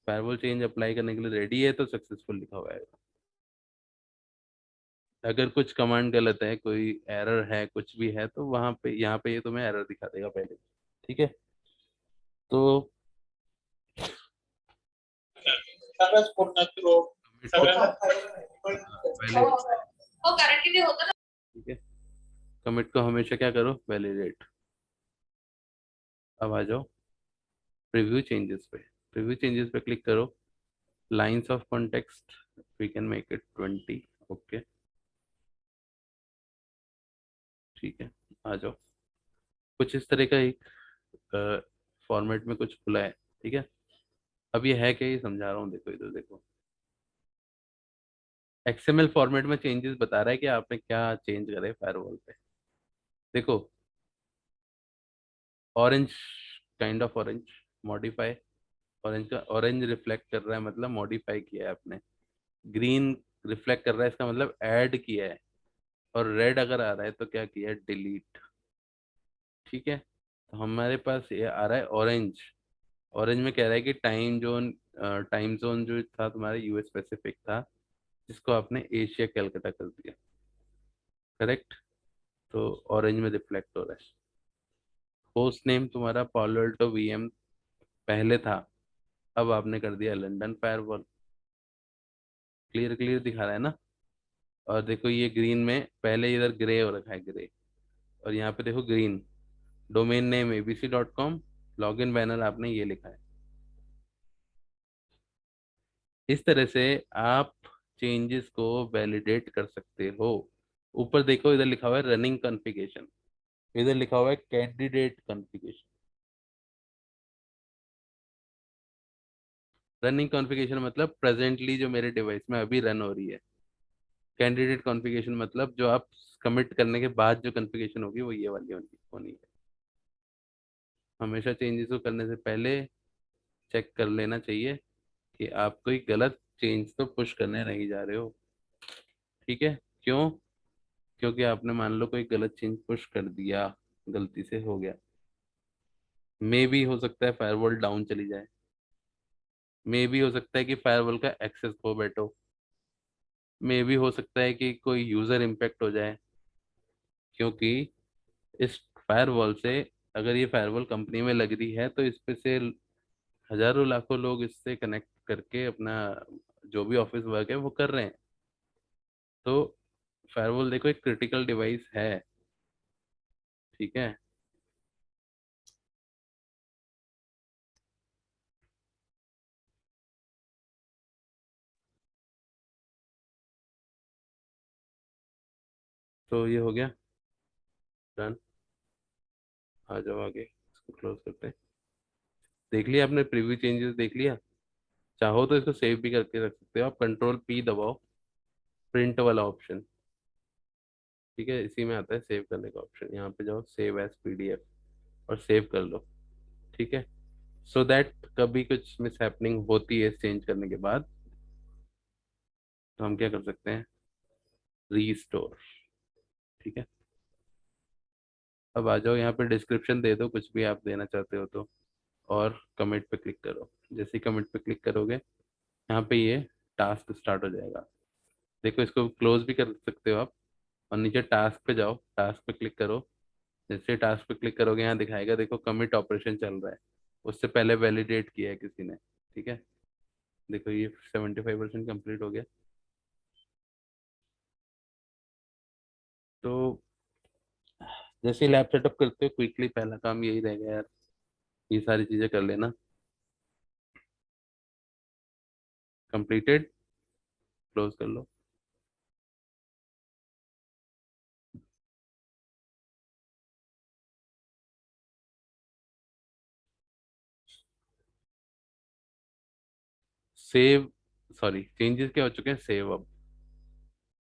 फायरवॉल चेंज अप्लाई करने के लिए रेडी है, तो सक्सेसफुल लिखा हुआ है। अगर कुछ कमांड गलत है, कोई एरर है, कुछ भी है, तो वहां पे, यहाँ पे ये तुम्हें एरर दिखा देगा पहले, ठीक है। तो सगळंच पूर्ण वैलिड, हो गारंटी होतं ना. ठीक है, कमिट को हमेशा क्या करो, वैलिडेट। अब आ जाओ प्रीव्यू चेंजेस पे, प्रीव्यू चेंजेस पे क्लिक करो। Lines of context we can make it 20, okay, ठीक है। आ जाओ, कुछ इस तरह का एक फॉर्मेट में कुछ खुला है, ठीक है। अब ये है क्या, ये समझा रहा हूँ, देखो इधर देखो। एक्सएमएल फॉर्मेट में चेंजेस बता रहा है कि आपने क्या चेंज करे फायरवॉल पे। देखो, orange, kind of orange, modify, orange का ऑरेंज रिफ्लेक्ट कर रहा है, मतलब मॉडिफाई किया है आपने। ग्रीन रिफ्लेक्ट कर रहा है, इसका मतलब ऐड किया है। और रेड अगर आ रहा है तो क्या किया है, डिलीट, ठीक है। तो हमारे पास ये आ रहा है ऑरेंज। ऑरेंज में कह रहा है कि टाइम जोन जो था तुम्हारा यूएस पैसिफिक था, जिसको आपने एशिया कैलकाटा कर दिया, करेक्ट। तो ऑरेंज में रिफ्लेक्ट हो रहा है। होस्ट नेम तुम्हारा पालो अल्टो वीएम पहले था, अब आपने कर दिया लंदन फायरवॉल। क्लियर क्लियर दिखा रहा है ना। और देखो ये ग्रीन में, पहले इधर ग्रे हो रखा है, ग्रे, और यहाँ पे देखो green. Domain name abc.com, login banner आपने ये लिखा है। इस तरह से आप चेंजेस को वैलिडेट कर सकते हो। ऊपर देखो, इधर लिखा हुआ है रनिंग कॉन्फ़िगरेशन, इधर लिखा हुआ है कैंडिडेट कॉन्फ़िगरेशन। रनिंग कॉन्फ़िगरेशन मतलब प्रेजेंटली जो मेरे डिवाइस में अभी रन हो रही है। कैंडिडेट कॉन्फ़िगरेशन मतलब जो आप कमिट करने के बाद जो कॉन्फ़िगरेशन होगी वो ये वाली होनी होनी है। हमेशा चेंजेस को करने से पहले चेक कर लेना चाहिए कि आप कोई गलत चेंज तो पुश करने नहीं जा रहे हो। ठीक है? क्यों? क्योंकि आपने मान लो कोई गलत चेंज पुश कर दिया, गलती से हो गया, मे भी हो सकता है फायरवॉल डाउन चली जाए, मे भी हो सकता है कि फायरवॉल का एक्सेस खो बैठो, मे भी हो सकता है कि कोई यूजर इम्पेक्ट हो जाए। क्योंकि इस फायरवॉल से, अगर ये फायरवॉल कंपनी में लग रही है तो इस पे से हजारों लाखों लोग इससे कनेक्ट करके अपना जो भी ऑफिस वर्क है वो कर रहे हैं। तो फायरवॉल देखो एक क्रिटिकल डिवाइस है। ठीक है? तो ये हो गया डन। आ जाओ आगे, इसको क्लोज करते हैं। देख लिया आपने प्रीव्यू चेंजेस देख लिया? चाहो तो इसको सेव भी करके रख सकते हो आप, कंट्रोल पी दबाओ, प्रिंट वाला ऑप्शन। ठीक है? इसी में आता है सेव करने का ऑप्शन, यहाँ पे जाओ सेव एज पीडीएफ और सेव कर लो। ठीक है? सो दैट कभी कुछ मिस हैपनिंग होती है चेंज करने के बाद, तो हम क्या कर सकते हैं, रीस्टोर। ठीक है? अब आ जाओ यहाँ पे डिस्क्रिप्शन दे दो कुछ भी आप देना चाहते हो तो, और कमिट पे क्लिक करो। जैसे ही कमिट पे क्लिक करोगे, यहाँ पे ये टास्क स्टार्ट हो जाएगा। देखो इसको क्लोज भी कर सकते हो आप, और नीचे टास्क पे जाओ, टास्क पे क्लिक करो। जैसे टास्क पे क्लिक करोगे यहाँ दिखाएगा, देखो कमिट ऑपरेशन चल रहा है, उससे पहले वैलिडेट किया है किसी ने। ठीक है? देखो ये 75% कंप्लीट हो गया। तो जैसे लैब सेटअप करते हो क्विकली, पहला काम यही रहेगा यार, ये सारी चीजें कर लेना। कंप्लीटेड, क्लोज कर लो। सेव, सॉरी चेंजेस क्या हो चुके हैं, सेव अब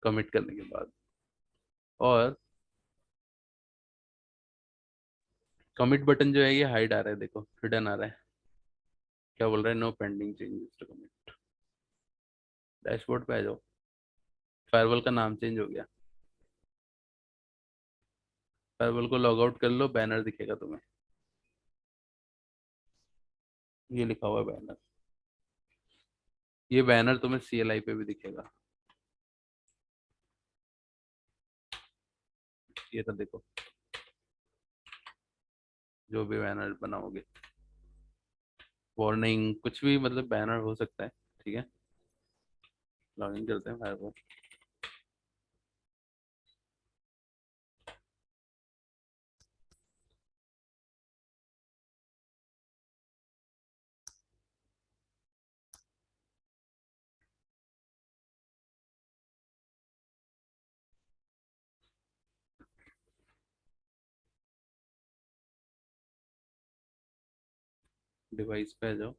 कमिट करने के बाद। और कमिट बटन जो है ये हाइड आ रहा है, देखो हिडन आ रहा है। क्या बोल रहा है, no pending changes to commit. Dashboard पे आ जाओ, फायरवॉल का नाम चेंज हो गया। फायरवॉल को लॉग आउट कर लो, बैनर दिखेगा तुम्हें, ये लिखा हुआ है बैनर। ये बैनर तुम्हें सीएलआई पे भी दिखेगा, ये तो देखो, जो भी बैनर बनाओगे, वार्निंग कुछ भी मतलब बैनर हो सकता है। ठीक है? लॉग इन करते हैं फायरवॉल। डिवाइस पे आ जाओ,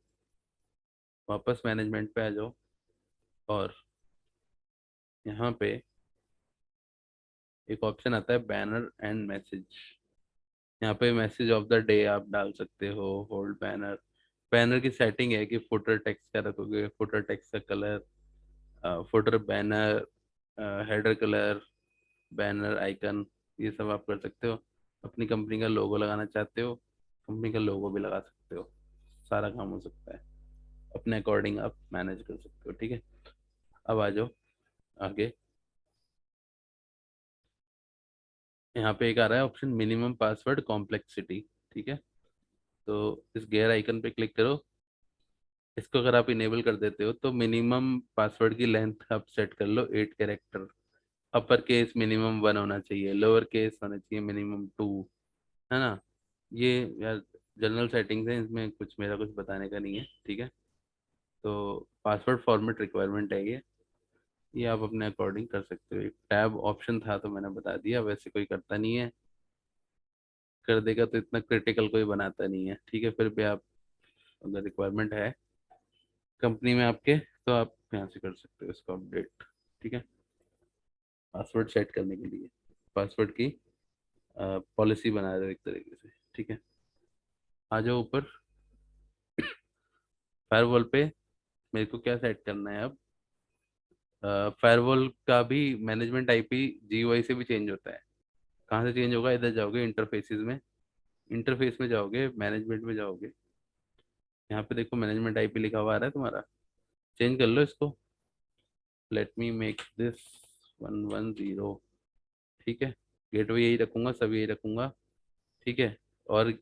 वापस मैनेजमेंट पे आ जाओ, और यहाँ पे एक ऑप्शन आता है बैनर एंड मैसेज। यहाँ पे मैसेज ऑफ द डे आप डाल सकते हो, होल्ड बैनर। बैनर की सेटिंग है कि फुटर टेक्स्ट क्या रखोगे, फुटर टेक्स्ट का colour, footer banner, header colour, banner icon, ये सब आप कर सकते हो। अपनी कंपनी का लोगो लगाना चाहते हो, कंपनी का लोगो भी लगा सकते हो। सारा काम हो सकता है, अपने अकॉर्डिंग आप मैनेज कर सकते हो। ठीक है? अब आ जाओ आगे, यहाँ पे एक आ रहा है ऑप्शन मिनिमम पासवर्ड कॉम्प्लेक्सिटी। ठीक है? तो इस गेयर आइकन पे क्लिक करो। इसको अगर आप इनेबल कर देते हो तो मिनिमम पासवर्ड की लेंथ आप सेट कर लो 8 कैरेक्टर। अपर केस मिनिमम 1 होना चाहिए, लोअर केस होना चाहिए मिनिमम 2। है ना? ये यार जनरल सेटिंग्स है, इसमें कुछ मेरा कुछ बताने का नहीं है। ठीक है? तो पासवर्ड फॉर्मेट रिक्वायरमेंट है ये। ये आप अपने अकॉर्डिंग कर सकते हो। एक टैब ऑप्शन था तो मैंने बता दिया, वैसे कोई करता नहीं है, कर देगा तो इतना क्रिटिकल कोई बनाता नहीं है, ठीक है। फिर भी आप अगर रिक्वायरमेंट है कंपनी में आपके, तो आप यहाँ से कर सकते हो इसको अपडेट, ठीक है। पासवर्ड सेट करने के लिए पासवर्ड की पॉलिसी बना रहे हो एक तरीके से, ठीक है। आ जाओ ऊपर फायरवॉल पे। मेरे को क्या सेट करना है अब, फायरवॉल का भी मैनेजमेंट आईपी जीयूआई से भी चेंज होता है। कहाँ से चेंज होगा, इधर जाओगे इंटरफेसेस में, इंटरफेस में जाओगे, मैनेजमेंट में जाओगे, यहाँ पे देखो मैनेजमेंट आईपी लिखा हुआ आ रहा है तुम्हारा, चेंज कर लो इसको। लेट मी मेक दिस 110, ठीक है। गेटवे यही रखूंगा, सब यही रखूंगा, ठीक है। और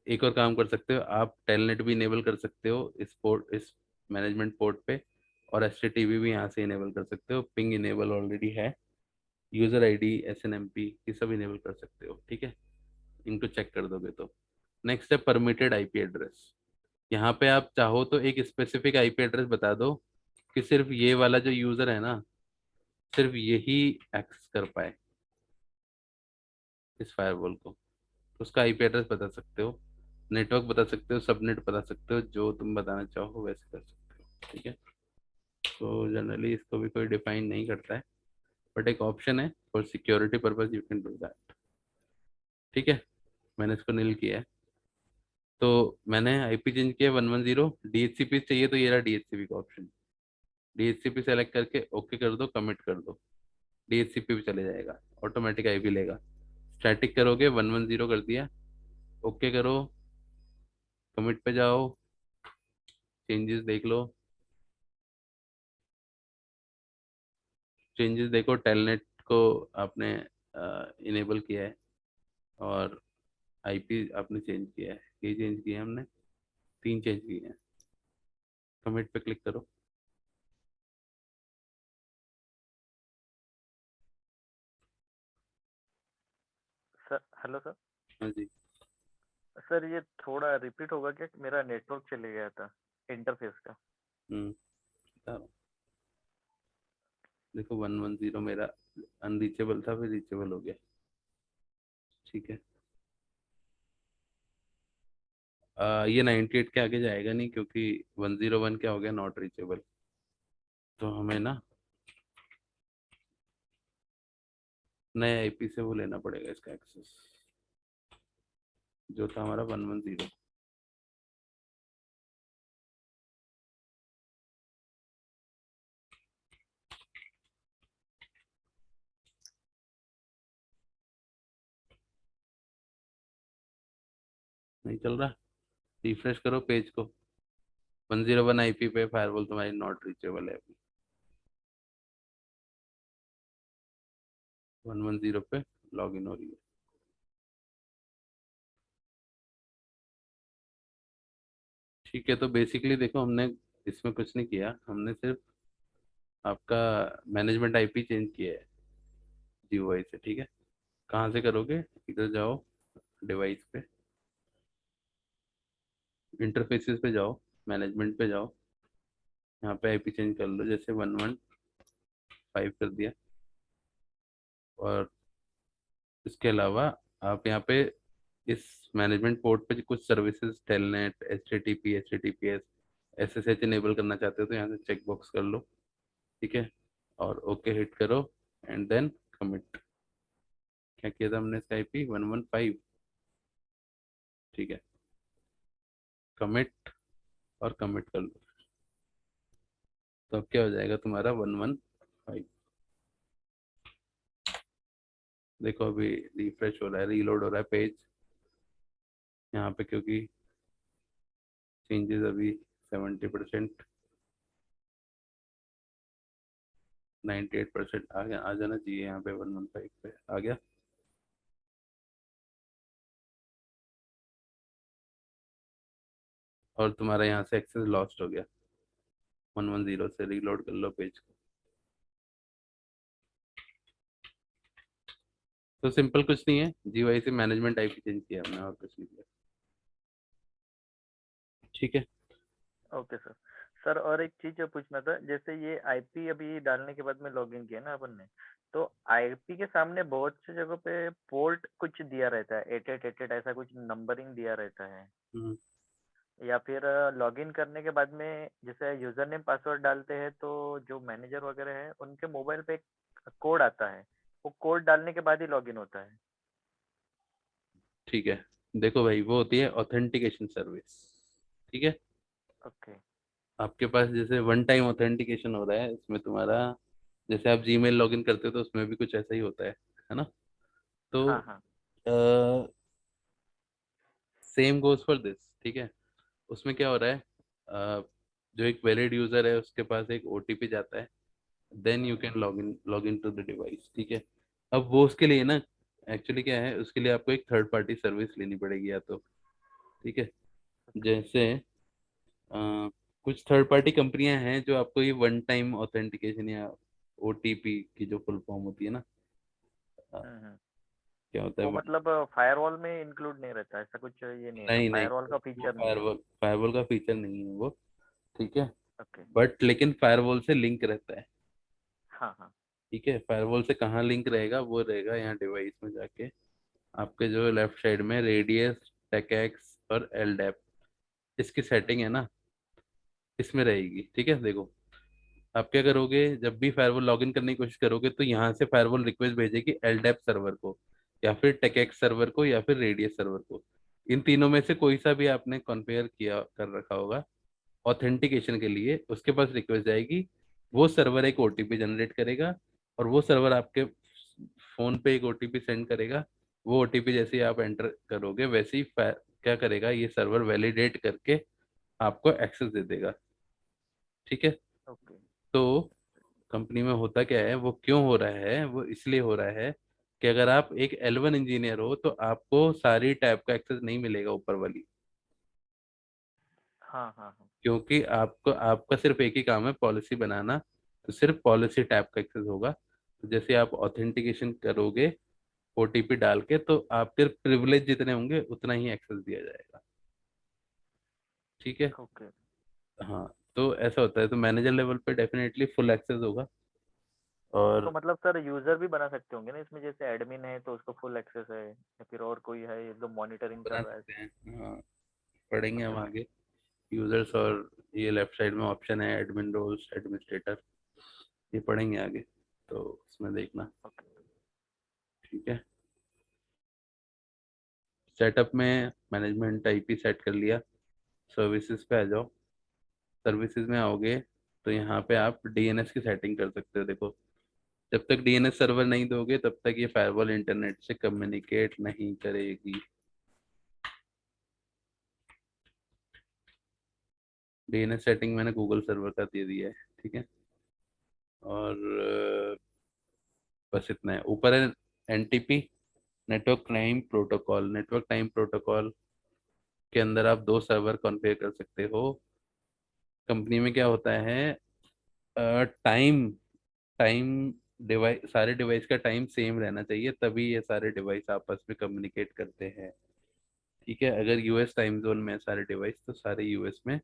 एक और काम कर सकते हो आप, टेलनेट भी इनेबल कर सकते हो इस पोर्ट, इस मैनेजमेंट पोर्ट पे, और एच भी यहाँ से इनेबल कर सकते हो। पिंग इनेबल ऑलरेडी है, यूजर आईडी एसएनएमपी ये सब इनेबल कर सकते हो, ठीक है। इनको चेक कर दोगे तो नेक्स्ट है परमिटेड आईपी एड्रेस। यहाँ पे आप चाहो तो एक स्पेसिफिक आईपी एड्रेस बता दो कि सिर्फ ये वाला जो यूजर है ना, सिर्फ यही एक्सेस कर पाए इस फायरवॉल को, तो उसका आईपी एड्रेस बता सकते हो, नेटवर्क बता सकते हो, सबनेट बता सकते हो, जो तुम बताना चाहो वैसे कर सकते हो, ठीक है। तो जनरली इसको भी कोई डिफाइन नहीं करता है, बट एक ऑप्शन है, for security purpose you can do that, ठीक है। मैंने इसको नील किया है, तो मैंने आईपी चेंज किया 110। डीएचसीपी चाहिए तो ये रहा डीएचसीपी का ऑप्शन, डीएचसीपी सेलेक्ट करके ओके कर दो, कमिट कर दो, डीएचसीपी भी चले जाएगा, ऑटोमेटिक आईपी लेगा। स्टैटिक करोगे 110 कर दिया, ओके करो, कमिट पे जाओ, चेंजेस देख लो, चेंजेस देखो, टेलनेट को आपने इनेबल किया है, और आईपी आपने चेंज किया है, ये चेंज किया है हमने, 3 चेंज किए हैं। कमिट पे क्लिक करो। Sir hello sir. हाँ जी। सर ये थोड़ा रिपीट होगा क्या, मेरा नेटवर्क चले गया था इंटरफेस का। बता रहा हूँ। देखो 110 मेरा अनरीचेबल था, फिर रीचेबल हो गया, ठीक है। ये 98 के आगे जाएगा नहीं, क्योंकि 101 क्या हो गया, नॉट रीचेबल। तो हमें ना नए आईपी से वो लेना पड़ेगा इसका एक्सेस, जो था हमारा 110। नहीं चल रहा, रिफ्रेश करो पेज को, 101 आईपी पे फायरवॉल तुम्हारी नॉट रीचेबल है अभी, 110 पे लॉग इन हो रही है। ठीक है, तो बेसिकली देखो हमने इसमें कुछ नहीं किया, हमने सिर्फ आपका मैनेजमेंट आईपी चेंज किया है जीओआई से, ठीक है। कहाँ से करोगे, इधर जाओ, डिवाइस पे, इंटरफेसेस पे जाओ, मैनेजमेंट पे जाओ, यहाँ पे आईपी चेंज कर लो, जैसे 115 कर दिया। और इसके अलावा आप यहाँ पे इस मैनेजमेंट पोर्ट पे कुछ services, telnet, HTTP, HTTPS, SSH enable करना चाहते हो तो यहाँ से चेक बॉक्स कर लो, ठीक है। और ओके हिट करो, एंड देन कमिट। क्या किया था हमने, इसका आईपी 115, ठीक है। कमिट और कमिट कर लो, तो अब क्या हो जाएगा तुम्हारा 115। देखो अभी रिफ्रेश हो रहा है, रीलोड हो रहा है पेज, यहाँ पे क्योंकि चेंजेस अभी 70%, 98% आ गया, आ जाना चाहिए यहाँ पे 115 पे आ गया। और तुम्हारा यहाँ से एक्सेस लॉस्ट हो गया, 110 से रीलोड कर लो पेज को। तो सिंपल कुछ नहीं है, जीवाई से मैनेजमेंट आईपी चेंज किया हमने, और कुछ नहीं किया, ठीक है। Okay sir. सर और एक चीज जो पूछना था, जैसे ये आईपी अभी डालने के बाद में लॉगिन किया ना अपन ने, तो आईपी के सामने बहुत सी जगह पे पोर्ट कुछ दिया रहता है, 8888 ऐसा कुछ नंबरिंग दिया रहता है। हम्म, या फिर लॉगिन करने के बाद में जैसे यूजर नेम पासवर्ड डालते हैं तो जो मैनेजर वगैरह है उनके मोबाइल पे एक कोड आता है, वो कोड डालने के बाद ही लॉगिन होता है। ठीक है। देखो भाई, वो होती है ऑथेंटिकेशन सर्विस। ठीक है। ओके। आपके पास जैसे वन टाइम ऑथेंटिकेशन हो रहा है इसमें तुम्हारा, जैसे आप जीमेल लॉगिन करते हो तो उसमें भी कुछ ऐसा ही होता है ना? तो हाँ हाँ। Same goes for this. ठीक है। उसमें क्या हो रहा है, जो एक वैलिड यूजर है उसके पास एक ओटीपी जाता है, then you can log in to the device. ठीक है। अब वो उसके लिए ना, एक्चुअली क्या है, उसके लिए आपको एक थर्ड पार्टी सर्विस लेनी पड़ेगी या तो। ठीक है। ओके। जैसे अ, कुछ थर्ड पार्टी कंपनियां हैं जो आपको ये वन टाइम ऑथेंटिकेशन या ओटीपी की जो फुल फॉर्म होती है ना, हम्म। क्या होता है वो वन। मतलब फायरवॉल में इंक्लूड नहीं रहता, ऐसा कुछ ये नहीं है ना, नहीं नहीं, फायरवॉल का वो फीचर नहीं है। फायरवॉल फायरवॉल का फीचर नहीं है वो। ठीक है। ओके। बट लेकिन फायरवॉल से लिंक रहता है। हाँ हाँ। ठीक है। फायरवॉल से कहाँ लिंक रहेगा, वो रहेगा यहाँ डिवाइस में जाके, आपके जो लेफ्ट साइड में रेडियस, टेकएक्स और एलडेप, इसकी सेटिंग है ना, इसमें रहेगी। ठीक है। देखो, आप क्या करोगे, जब भी फायरवॉल लॉगिन करने की कोशिश करोगे तो यहाँ से फायरवॉल रिक्वेस्ट भेजेगी एलडेप सर्वर को, या फिर टेकएक्स सर्वर को, या फिर रेडियस सर्वर को। इन तीनों में से कोई सा भी आपने कॉन्फ़िगर किया कर रखा होगा ऑथेंटिकेशन के लिए, उसके पास रिक्वेस्ट जाएगी। वो सर्वर एक ओटीपी जनरेट करेगा, और वो सर्वर आपके फोन पे एक ओटीपी सेंड करेगा। वो ओटीपी जैसे ही आप एंटर करोगे वैसे ही क्या करेगा, ये सर्वर वैलिडेट करके आपको एक्सेस दे देगा। ठीक है। ओके। तो कंपनी में होता क्या है, वो क्यों हो रहा है, वो इसलिए हो रहा है कि अगर आप एक L1 इंजीनियर हो तो आपको सारी टैब का एक्सेस नहीं मिलेगा ऊपर वाली, हाँ हाँ हाँ। क्योंकि आपको, आपका सिर्फ एक ही काम है, पॉलिसी बनाना। तो सिर्फ पॉलिसी टैब का एक्सेस होगा। तो जैसे आप ऑथेंटिकेशन करोगे ओटीपी डाल के, तो आपके प्रिविलेज जितने होंगे उतना ही एक्सेस दिया जाएगा। ठीक है। ओके। हाँ। तो ऐसा होता है, तो मैनेजर लेवल पे डेफिनेटली फुल एक्सेस होगा। तो और मतलब सर यूजर भी बना सकते होंगे ना इसमें, जैसे एडमिन है तो उसको फुल एक्सेस है, या फिर और कोई है जो मॉनिटरिंग कर बना रहा है। सकते हैं। हाँ, पढ़ेंगे हम ओके। आगे यूजर्स, और ये लेफ्ट साइड में ऑप्शन है एडमिन रोल्स, एडमिनिस्ट्रेटर, ये पढ़ेंगे आगे, तो उसमें देखना। ओके। ठीक है। सेटअप में मैनेजमेंट आईपी सेट कर लिया। सर्विसेज पे आ जाओ। सर्विसेज में आओगे तो यहाँ पे आप डीएनएस की सेटिंग कर सकते हो। देखो, जब तक डीएनएस सर्वर नहीं दोगे तब तक ये फायरवॉल इंटरनेट से कम्युनिकेट नहीं करेगी। डीएनएस सेटिंग मैंने गूगल सर्वर का दे दिया है। ठीक है। और बस इतना है। ऊपर है NTP, network time protocol. Network time protocol के अंदर आप दो सर्वर कॉन्फ़िगर कर सकते हो। कंपनी में क्या होता है, टाइम टाइम डिवाइस, सारे डिवाइस का टाइम सेम रहना चाहिए, तभी ये सारे डिवाइस आपस में कम्युनिकेट करते हैं। ठीक है। अगर यूएस टाइम जोन में है सारे डिवाइस तो सारे यूएस में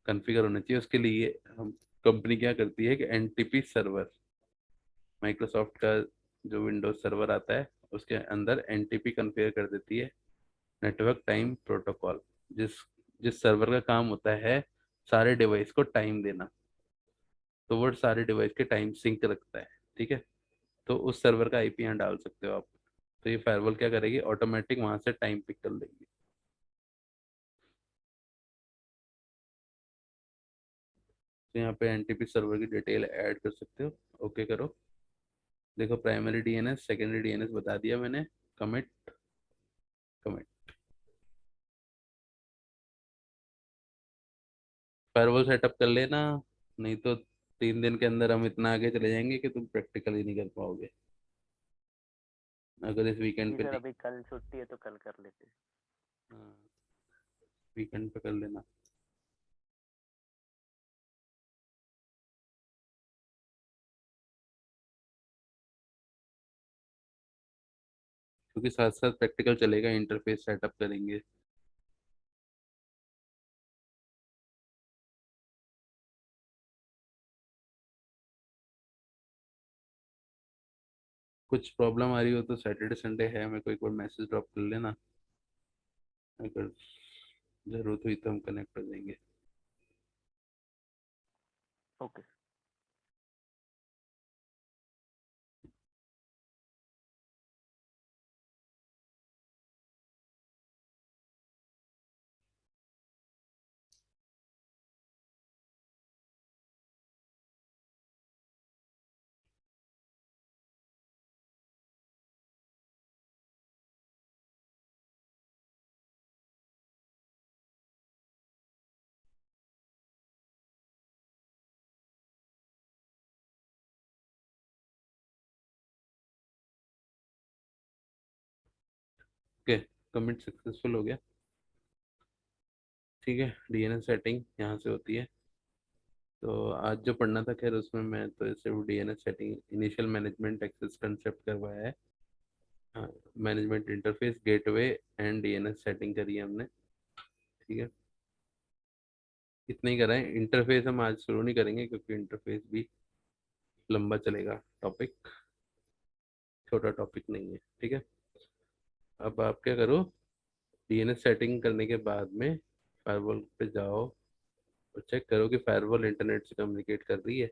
कॉन्फ़िगर होना चाहिए। उसके लिए हम, कंपनी क्या करती है कि एनटीपी सर्वर, माइक्रोसॉफ्ट का जो विंडोज सर्वर आता है उसके अंदर एनटीपी कॉन्फ़िगर कर देती है, नेटवर्क टाइम प्रोटोकॉल। जिस जिस सर्वर का काम होता है सारे डिवाइस को टाइम देना, तो वो सारे डिवाइस के टाइम सिंक रखता है। ठीक है। तो उस सर्वर का आईपी यहाँ डाल सकते हो आप। तो ये फायरवॉल क्या करेगी, ऑटोमेटिक वहां से टाइम पिक कर लेगी। तो यहाँ पे एनटीपी सर्वर की डिटेल ऐड कर सकते हो। ओके करो। देखो, प्राइमरी डीएनएस, सेकेंडरी डीएनएस बता दिया मैंने। Commit, commit. फायरवॉल सेटअप कर लेना, नहीं तो 3 दिन के अंदर हम इतना आगे चले जाएंगे कि तुम प्रैक्टिकल ही नहीं कर पाओगे, अगर इस वीकेंड जी पे सर, नहीं। अभी कल छुट्टी है तो कल कर लेते हैं। हाँ, वीकेंड पे कर लेना। क्योंकि साथ साथ प्रैक्टिकल चलेगा, इंटरफेस सेटअप करेंगे। कुछ प्रॉब्लम आ रही हो तो सैटरडे संडे है, मेरे को एक बार मैसेज ड्रॉप कर लेना, अगर जरूरत हुई तो हम कनेक्ट हो जाएंगे। ओके। ओके, कमिट सक्सेसफुल हो गया। ठीक है, डीएनएस सेटिंग यहाँ से होती है। तो आज जो पढ़ना था, खैर उसमें मैं तो सिर्फ DNS setting, initial management access concept करवाया है। हाँ, management interface, gateway and DNS setting करी है हमने। ठीक है, इतना ही करा है। इंटरफेस हम आज शुरू नहीं करेंगे क्योंकि इंटरफेस भी लंबा चलेगा टॉपिक, छोटा टॉपिक नहीं है। ठीक है, अब आप क्या करो, डीएनएस सेटिंग करने के बाद में फायरवॉल पे जाओ और चेक करो कि फायरवॉल इंटरनेट से कम्युनिकेट कर रही है।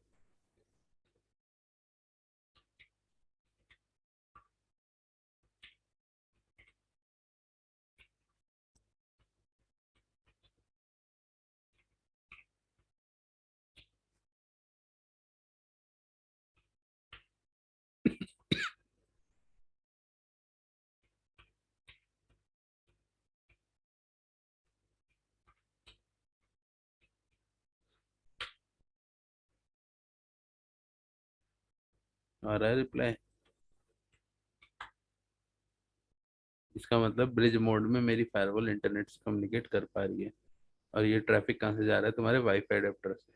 आ रहा है रिप्लाई। इसका मतलब ब्रिज मोड में मेरी फायरवॉल इंटरनेट से कम्युनिकेट कर पा रही है। और ये ट्रैफिक कहाँ से जा रहा है? तुम्हारे वाईफाई अडेप्टर से।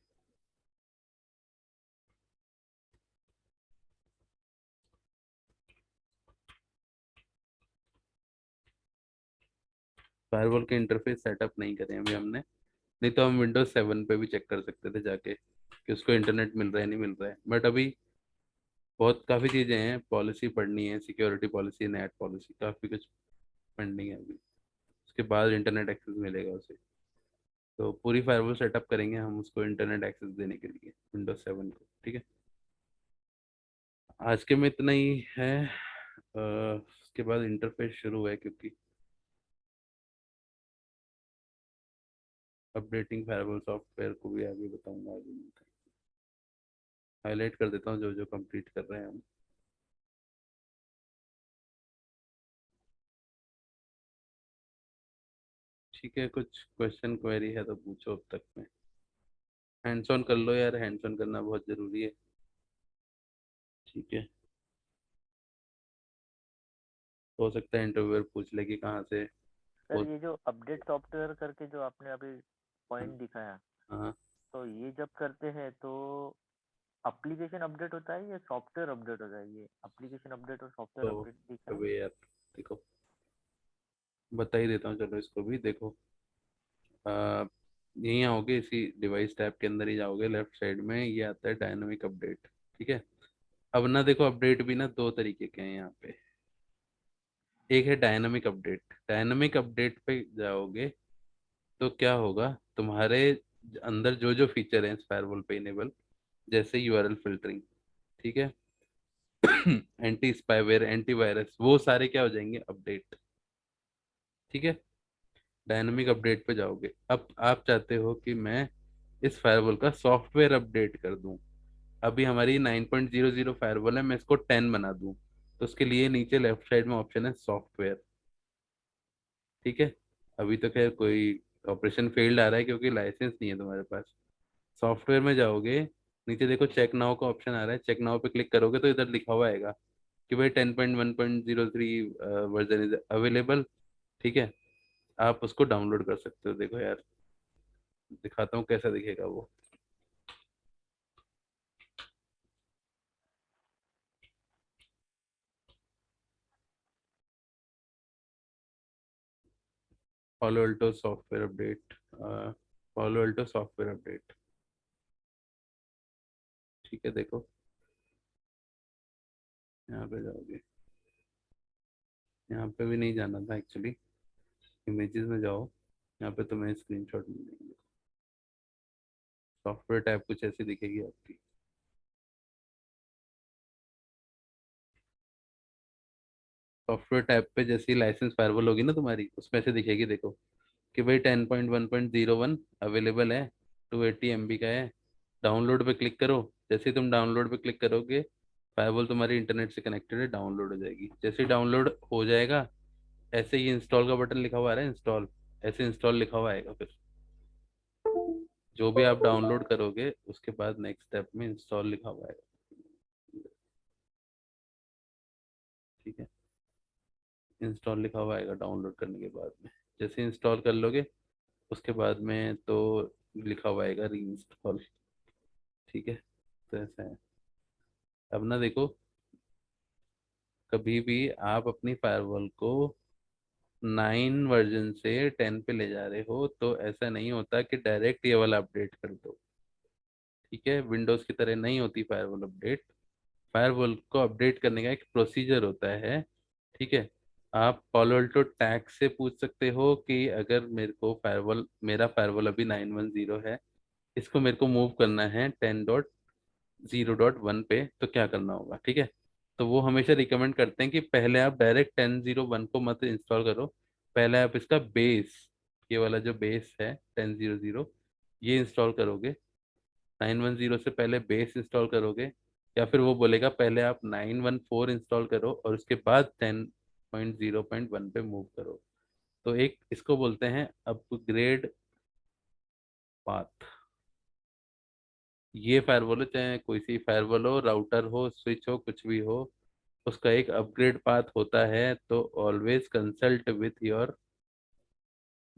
फायरवॉल के इंटरफेस सेटअप नहीं करे अभी हमने, नहीं तो हम विंडोज 7 पे भी चेक कर सकते थे जाके कि उसको इंटरनेट मिल रहा है नहीं मिल रहा है। बट अभी बहुत काफ़ी चीज़ें हैं, पॉलिसी पढ़नी है, सिक्योरिटी पॉलिसी, नेट पॉलिसी, काफ़ी कुछ पेंडिंग है अभी। उसके बाद इंटरनेट एक्सेस मिलेगा उसे। तो पूरी फायरवॉल सेटअप करेंगे हम उसको इंटरनेट एक्सेस देने के लिए विंडोज 7 को। ठीक है, आज के में इतना ही है। उसके बाद इंटरफेस शुरू है, क्योंकि अपडेटिंग फायरवॉल सॉफ्टवेयर को भी आगे बताऊंगा आगे। हाईलाइट कर देता हूँ जो जो कंप्लीट कर रहे हैं हम। ठीक है, कुछ क्वेश्चन क्वेरी है तो पूछो अब तक में। हैंड्स ऑन कर लो यार, हैंड्स ऑन करना बहुत जरूरी है। ठीक है, हो सकता है इंटरव्यूअर पूछ ले कि कहाँ से सर हो। ये जो अपडेट सॉफ्टवेयर करके जो आपने अभी पॉइंट दिखाया, हाँ, तो ये जब करते हैं तो एप्लीकेशन अपडेट होता है या सॉफ्टवेयर अपडेट होता है? ये एप्लीकेशन अपडेट और सॉफ्टवेयर तो अपडेट दिखा है। अबे यार देखो, बता ही देता हूँ, चलो इसको भी देखो। आ, यहीं आओगे, इसी डिवाइस टैब के अंदर ही जाओगे, लेफ्ट साइड में ये आता है डायनामिक अपडेट। ठीक है, अब ना देखो, अपडेट भी ना दो तरीके के हैं यहाँ पे। एक है डायनामिक अपडेट। डायनामिक अपडेट पे जाओगे तो क्या होगा, तुम्हारे अंदर जो जो फीचर है इस फायरवॉल पे इनेबल, जैसे यूआरएल फिल्टरिंग, ठीक है, एंटी स्पाईवेयर, एंटीवायरस, वो सारे क्या हो जाएंगे, अपडेट। ठीक है, डायनामिक अपडेट पे जाओगे। अब आप चाहते हो कि मैं इस फायरवॉल का सॉफ्टवेयर अपडेट कर दूं। अभी हमारी 9.00 फायरवॉल है, मैं इसको 10 बना दूं, तो उसके लिए नीचे लेफ्ट साइड में ऑप्शन है सॉफ्टवेयर। ठीक है, अभी तो खैर कोई ऑपरेशन फेल्ड आ रहा है क्योंकि लाइसेंस नहीं है तुम्हारे पास। सॉफ्टवेयर में जाओगे, नीचे देखो चेक नाउ का ऑप्शन आ रहा है, चेक नाउ पे क्लिक करोगे तो इधर लिखा हुआ आएगा कि भाई 10.1.03 वर्जन इज अवेलेबल। ठीक है, आप उसको डाउनलोड कर सकते हो। देखो यार, दिखाता हूँ कैसा दिखेगा वो। Paulo Alto software update, Paulo Alto software update. ठीक है, देखो यहाँ पे जाओगे, यहाँ पे भी नहीं जाना था एक्चुअली, इमेजेस में जाओ, यहाँ पे तुम्हें स्क्रीनशॉट मिलेंगे। सॉफ्टवेयर टैब कुछ ऐसी दिखेगी आपकी। सॉफ्टवेयर टैब पे जैसी लाइसेंस फायरवॉल होगी ना तुम्हारी, उसमें से दिखेगी, देखो कि भाई 10.1.01 अवेलेबल है, 280 MB का है, डाउनलोड पे क्लिक करो। जैसे ही तुम डाउनलोड पे क्लिक करोगे, फायरवॉल तुम्हारी इंटरनेट से कनेक्टेड है, डाउनलोड हो जाएगी। जैसे ही डाउनलोड हो जाएगा, ऐसे ही इंस्टॉल का बटन लिखा हुआ आ रहा है, इंस्टॉल, ऐसे इंस्टॉल लिखा हुआ आएगा। फिर जो भी आप डाउनलोड करोगे उसके बाद नेक्स्ट स्टेप में इंस्टॉल लिखा हुआ आएगा। ठीक है, इंस्टॉल लिखा हुआ आएगा डाउनलोड करने के बाद में। जैसे इंस्टॉल कर लोगे, उसके बाद में तो लिखा हुआ आएगा री इंस्टॉल। ठीक है, तो ऐसा है। अब ना देखो, कभी भी आप अपनी फायरवॉल को 9 वर्जन से 10 पे ले जा रहे हो तो ऐसा नहीं होता कि डायरेक्ट ये वाला अपडेट कर दो। ठीक है, विंडोज की तरह नहीं होती फायरवॉल अपडेट। फायरवॉल को अपडेट करने का एक प्रोसीजर होता है। ठीक है, आप पॉलो अल्टो टैग से पूछ सकते हो कि अगर मेरे को फायरवॉल, मेरा फायरवॉल अभी 910 है, इसको मेरे को मूव करना है 10.0.1 पे, तो क्या करना होगा। ठीक है, तो वो हमेशा रिकमेंड करते हैं कि पहले आप डायरेक्ट 10.0.1 को मत इंस्टॉल करो, पहले आप इसका बेस, ये वाला जो बेस है 10.0.0, ये इंस्टॉल करोगे। 910 से पहले बेस इंस्टॉल करोगे, या फिर वो बोलेगा पहले आप 914 इंस्टॉल करो और उसके बाद 10.0.1 पे मूव करो। तो एक इसको बोलते हैं अपग्रेड पाथ। ये फायरवॉल हो चाहे कोई सी फायरवॉल हो, राउटर हो, स्विच हो, कुछ भी हो, उसका एक अपग्रेड पाथ होता है। तो always consult with your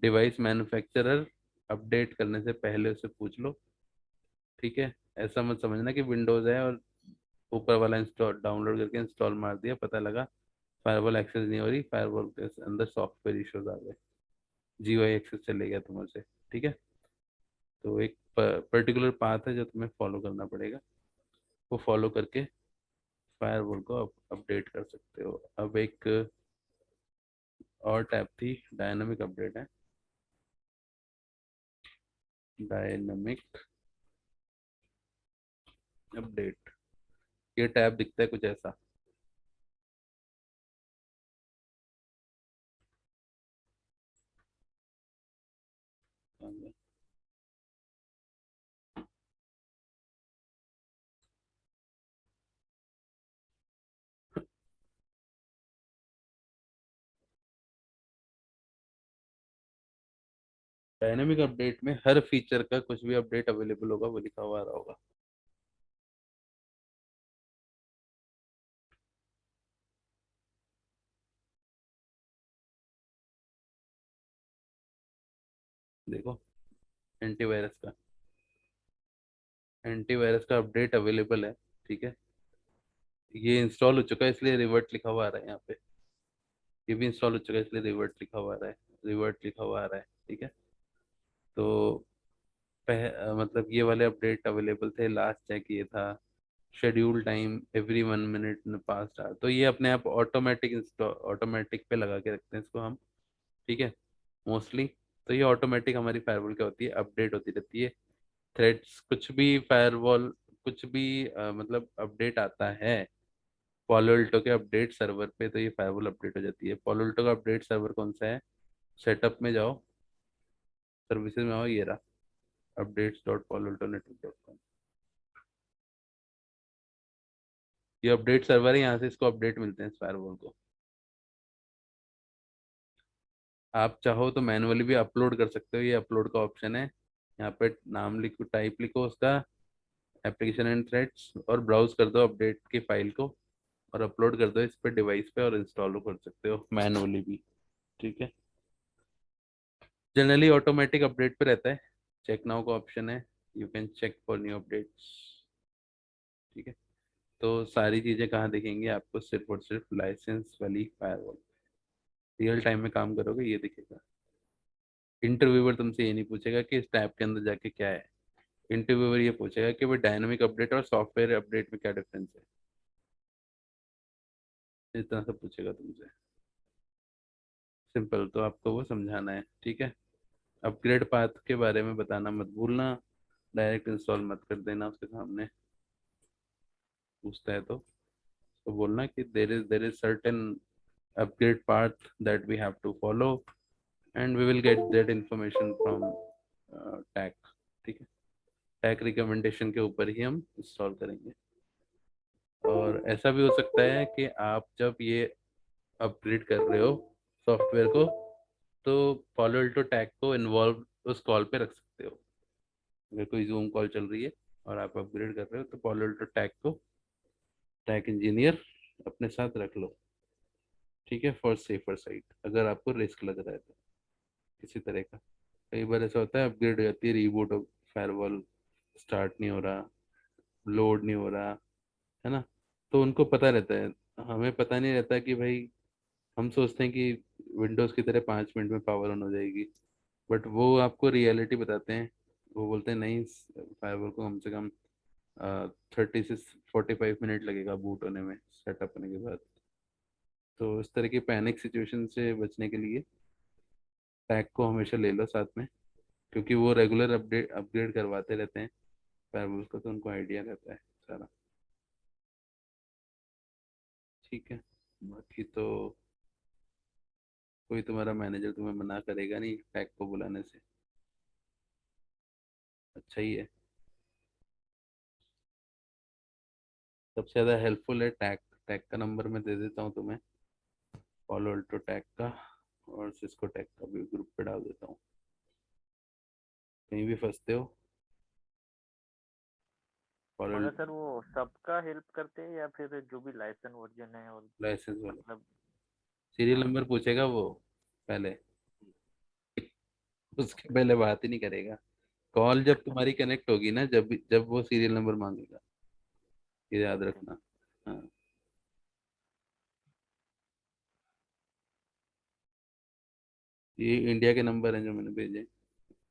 device manufacturer, update करने से पहले उसे पूछ लो। ठीक है, ऐसा मत समझना कि विंडोज है और ऊपर वाला इंस्टॉल डाउनलोड करके इंस्टॉल मार दिया, पता लगा फायरवॉल एक्सेस नहीं हो रही, फायरवॉल के अंदर सॉफ्टवेयर इश्यूज आ गए, जीयूआई एक्सेस चले गया तुम्हारे से। ठीक है, तो एक पर्टिकुलर पाथ है जो तुम्हें फॉलो करना पड़ेगा, वो फॉलो करके फायरवॉल को अपडेट कर सकते हो। अब एक और टैब थी, डायनामिक अपडेट है, डायनामिक अपडेट। ये टैब दिखता है कुछ ऐसा। डायनामिक अपडेट में हर फीचर का कुछ भी अपडेट अवेलेबल होगा वो लिखा हुआ आ रहा होगा। देखो, एंटीवायरस का, एंटीवायरस का अपडेट अवेलेबल है। ठीक है, ये इंस्टॉल हो चुका है इसलिए रिवर्ट लिखा हुआ आ रहा है यहाँ पे। ये भी इंस्टॉल हो चुका है इसलिए रिवर्ट लिखा हुआ आ रहा है, रिवर्ट लिखा हुआ आ रहा है। ठीक है, तो मतलब ये वाले अपडेट अवेलेबल थे, लास्ट चेक ये था, schedule time every 1 minute past hour, तो ये अपने आप ऑटोमेटिक इंस्टॉल, ऑटोमेटिक पे लगा के रखते हैं इसको हम। ठीक है, मोस्टली तो ये ऑटोमेटिक हमारी फायरवॉल क्या होती है, अपडेट होती रहती है। थ्रेड्स कुछ भी फायरवॉल, कुछ भी मतलब अपडेट आता है पॉलोल्टो के अपडेट सर्वर पे, तो ये फायरवॉल अपडेट हो जाती है। पॉलोल्टो का अपडेट सर्वर कौन सा है, सेटअप में जाओ, सर्विसेज में आओ, ये रहा, updates.paloaltonetwork.com। ये अपडेट सर्वर है, यहाँ से इसको अपडेट मिलते हैं इस फायरवॉल को। आप चाहो तो मैनुअली भी अपलोड कर सकते हो, ये अपलोड का ऑप्शन है। यहाँ पे नाम लिखो, टाइप लिखो उसका, एप्लीकेशन एंड थ्रेड्स, और ब्राउज कर दो अपडेट की फाइल को और अपलोड कर दो इस पे डिवाइस पे, और इंस्टॉल कर सकते हो मैनुअली भी। ठीक है, जनरली ऑटोमेटिक अपडेट पे रहता है, चेक नाउ का ऑप्शन है, you can check for new updates. ठीक है, तो सारी चीज़ें कहाँ दिखेंगी आपको, सिर्फ और सिर्फ लाइसेंस वाली फायरवॉल। रियल टाइम में काम करोगे ये दिखेगा। इंटरव्यूअर तुमसे ये नहीं पूछेगा कि इस टैब के अंदर जाके क्या है, इंटरव्यूअर ये पूछेगा कि भाई डायनामिक अपडेट और सॉफ्टवेयर अपडेट में क्या डिफरेंस है। इतना सब पूछेगा तुमसे। सिंपल, तो आपको वो समझाना है, ठीक है। अपग्रेड पाथ के बारे में बताना मत भूलना, डायरेक्ट इंस्टॉल मत कर देना उसके सामने, पूछता है तो बोलना कि there is certain upgrade path that we have to follow and we will get that information from TAC, ठीक है। टैक रिकमेंडेशन के ऊपर ही हम इंस्टॉल करेंगे। और ऐसा भी हो सकता है कि आप जब ये अपग्रेड कर रहे हो सॉफ्टवेयर को, तो पॉलो अल्टो टैग को इन्वॉल्व उस कॉल पे रख सकते हो। अगर कोई जूम कॉल चल रही है और आप अपग्रेड कर रहे हो, तो पॉलो अल्टो टैग को, टैग इंजीनियर अपने साथ रख लो, ठीक है, फॉर सेफर साइड, अगर आपको रिस्क लग रहा है तो किसी तरह का। कई बार ऐसा होता है अपग्रेड हो जाती है, रीबूट ऑफ फायरवॉल स्टार्ट नहीं हो रहा, लोड नहीं हो रहा, है ना। तो उनको पता रहता है, हमें पता नहीं रहता कि भाई, हम सोचते हैं कि विंडोज़ की तरह 5 मिनट में पावर ऑन हो जाएगी, बट वो आपको रियलिटी बताते हैं। वो बोलते हैं नहीं, फायरवॉल को कम से कम 30 से 45 मिनट लगेगा बूट होने में, सेटअप होने के बाद। तो इस तरह की पैनिक सिचुएशन से बचने के लिए टैग को हमेशा ले लो साथ में, क्योंकि वो रेगुलर अपडेट अपग्रेड करवाते रहते हैं फायरवॉल का, तो उनको आइडिया रहता है सारा, ठीक है। बाकी तो कोई तुम्हारा मैनेजर तुम्हें मना करेगा नहीं टैग को बुलाने से, अच्छा ही है। सबसे ज़्यादा हेल्पफुल है टैग। टैग का नंबर मैं दे देता हूँ तुम्हें, पॉलो अल्टो टैग का, और सिस्को टैग का भी ग्रुप पे डाल देता हूँ, कहीं भी फंसते हो पॉलो मगर सर वो सबका हेल्प करते हैं या फिर जो भी लाइसेंस वर्जन है और लाइसेंस वाले। मतलब। सीरियल हाँ। नंबर पूछेगा वो पहले, उसके पहले बात ही नहीं करेगा। कॉल जब तुम्हारी कनेक्ट होगी ना, जब वो सीरियल नंबर मांगेगा, ये याद ओके। रखना। हाँ, ये इंडिया के नंबर हैं जो मैंने भेजे,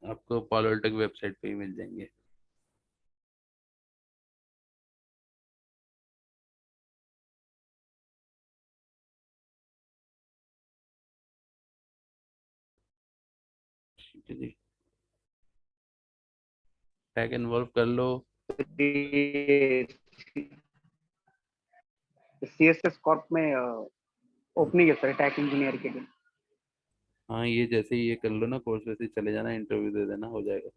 आपको पॉलो अल्टो की वेबसाइट पे ही मिल जाएंगे। ठीक है जी, टैग इन्वॉल्व कर लो। सीएसएस कॉर्प में ओपनिंग है सर टैक इंजीनियर के लिए। हाँ, ये जैसे ही ये कर लो ना कोर्स, वैसे ही चले जाना, इंटरव्यू दे देना, हो जाएगा।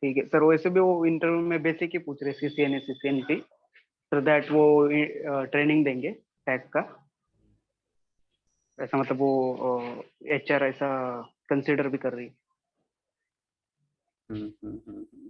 ठीक है सर, वैसे भी वो इंटरव्यू में बेसिक ही पूछ रहे सीसीएनए सीसीएनपी, सो दैट वो ट्रेनिंग देंगे टैग का। ऐसा मतलब वो एचआर ऐसा कंसिडर भी कर रही है। हम्म हम्म हम्म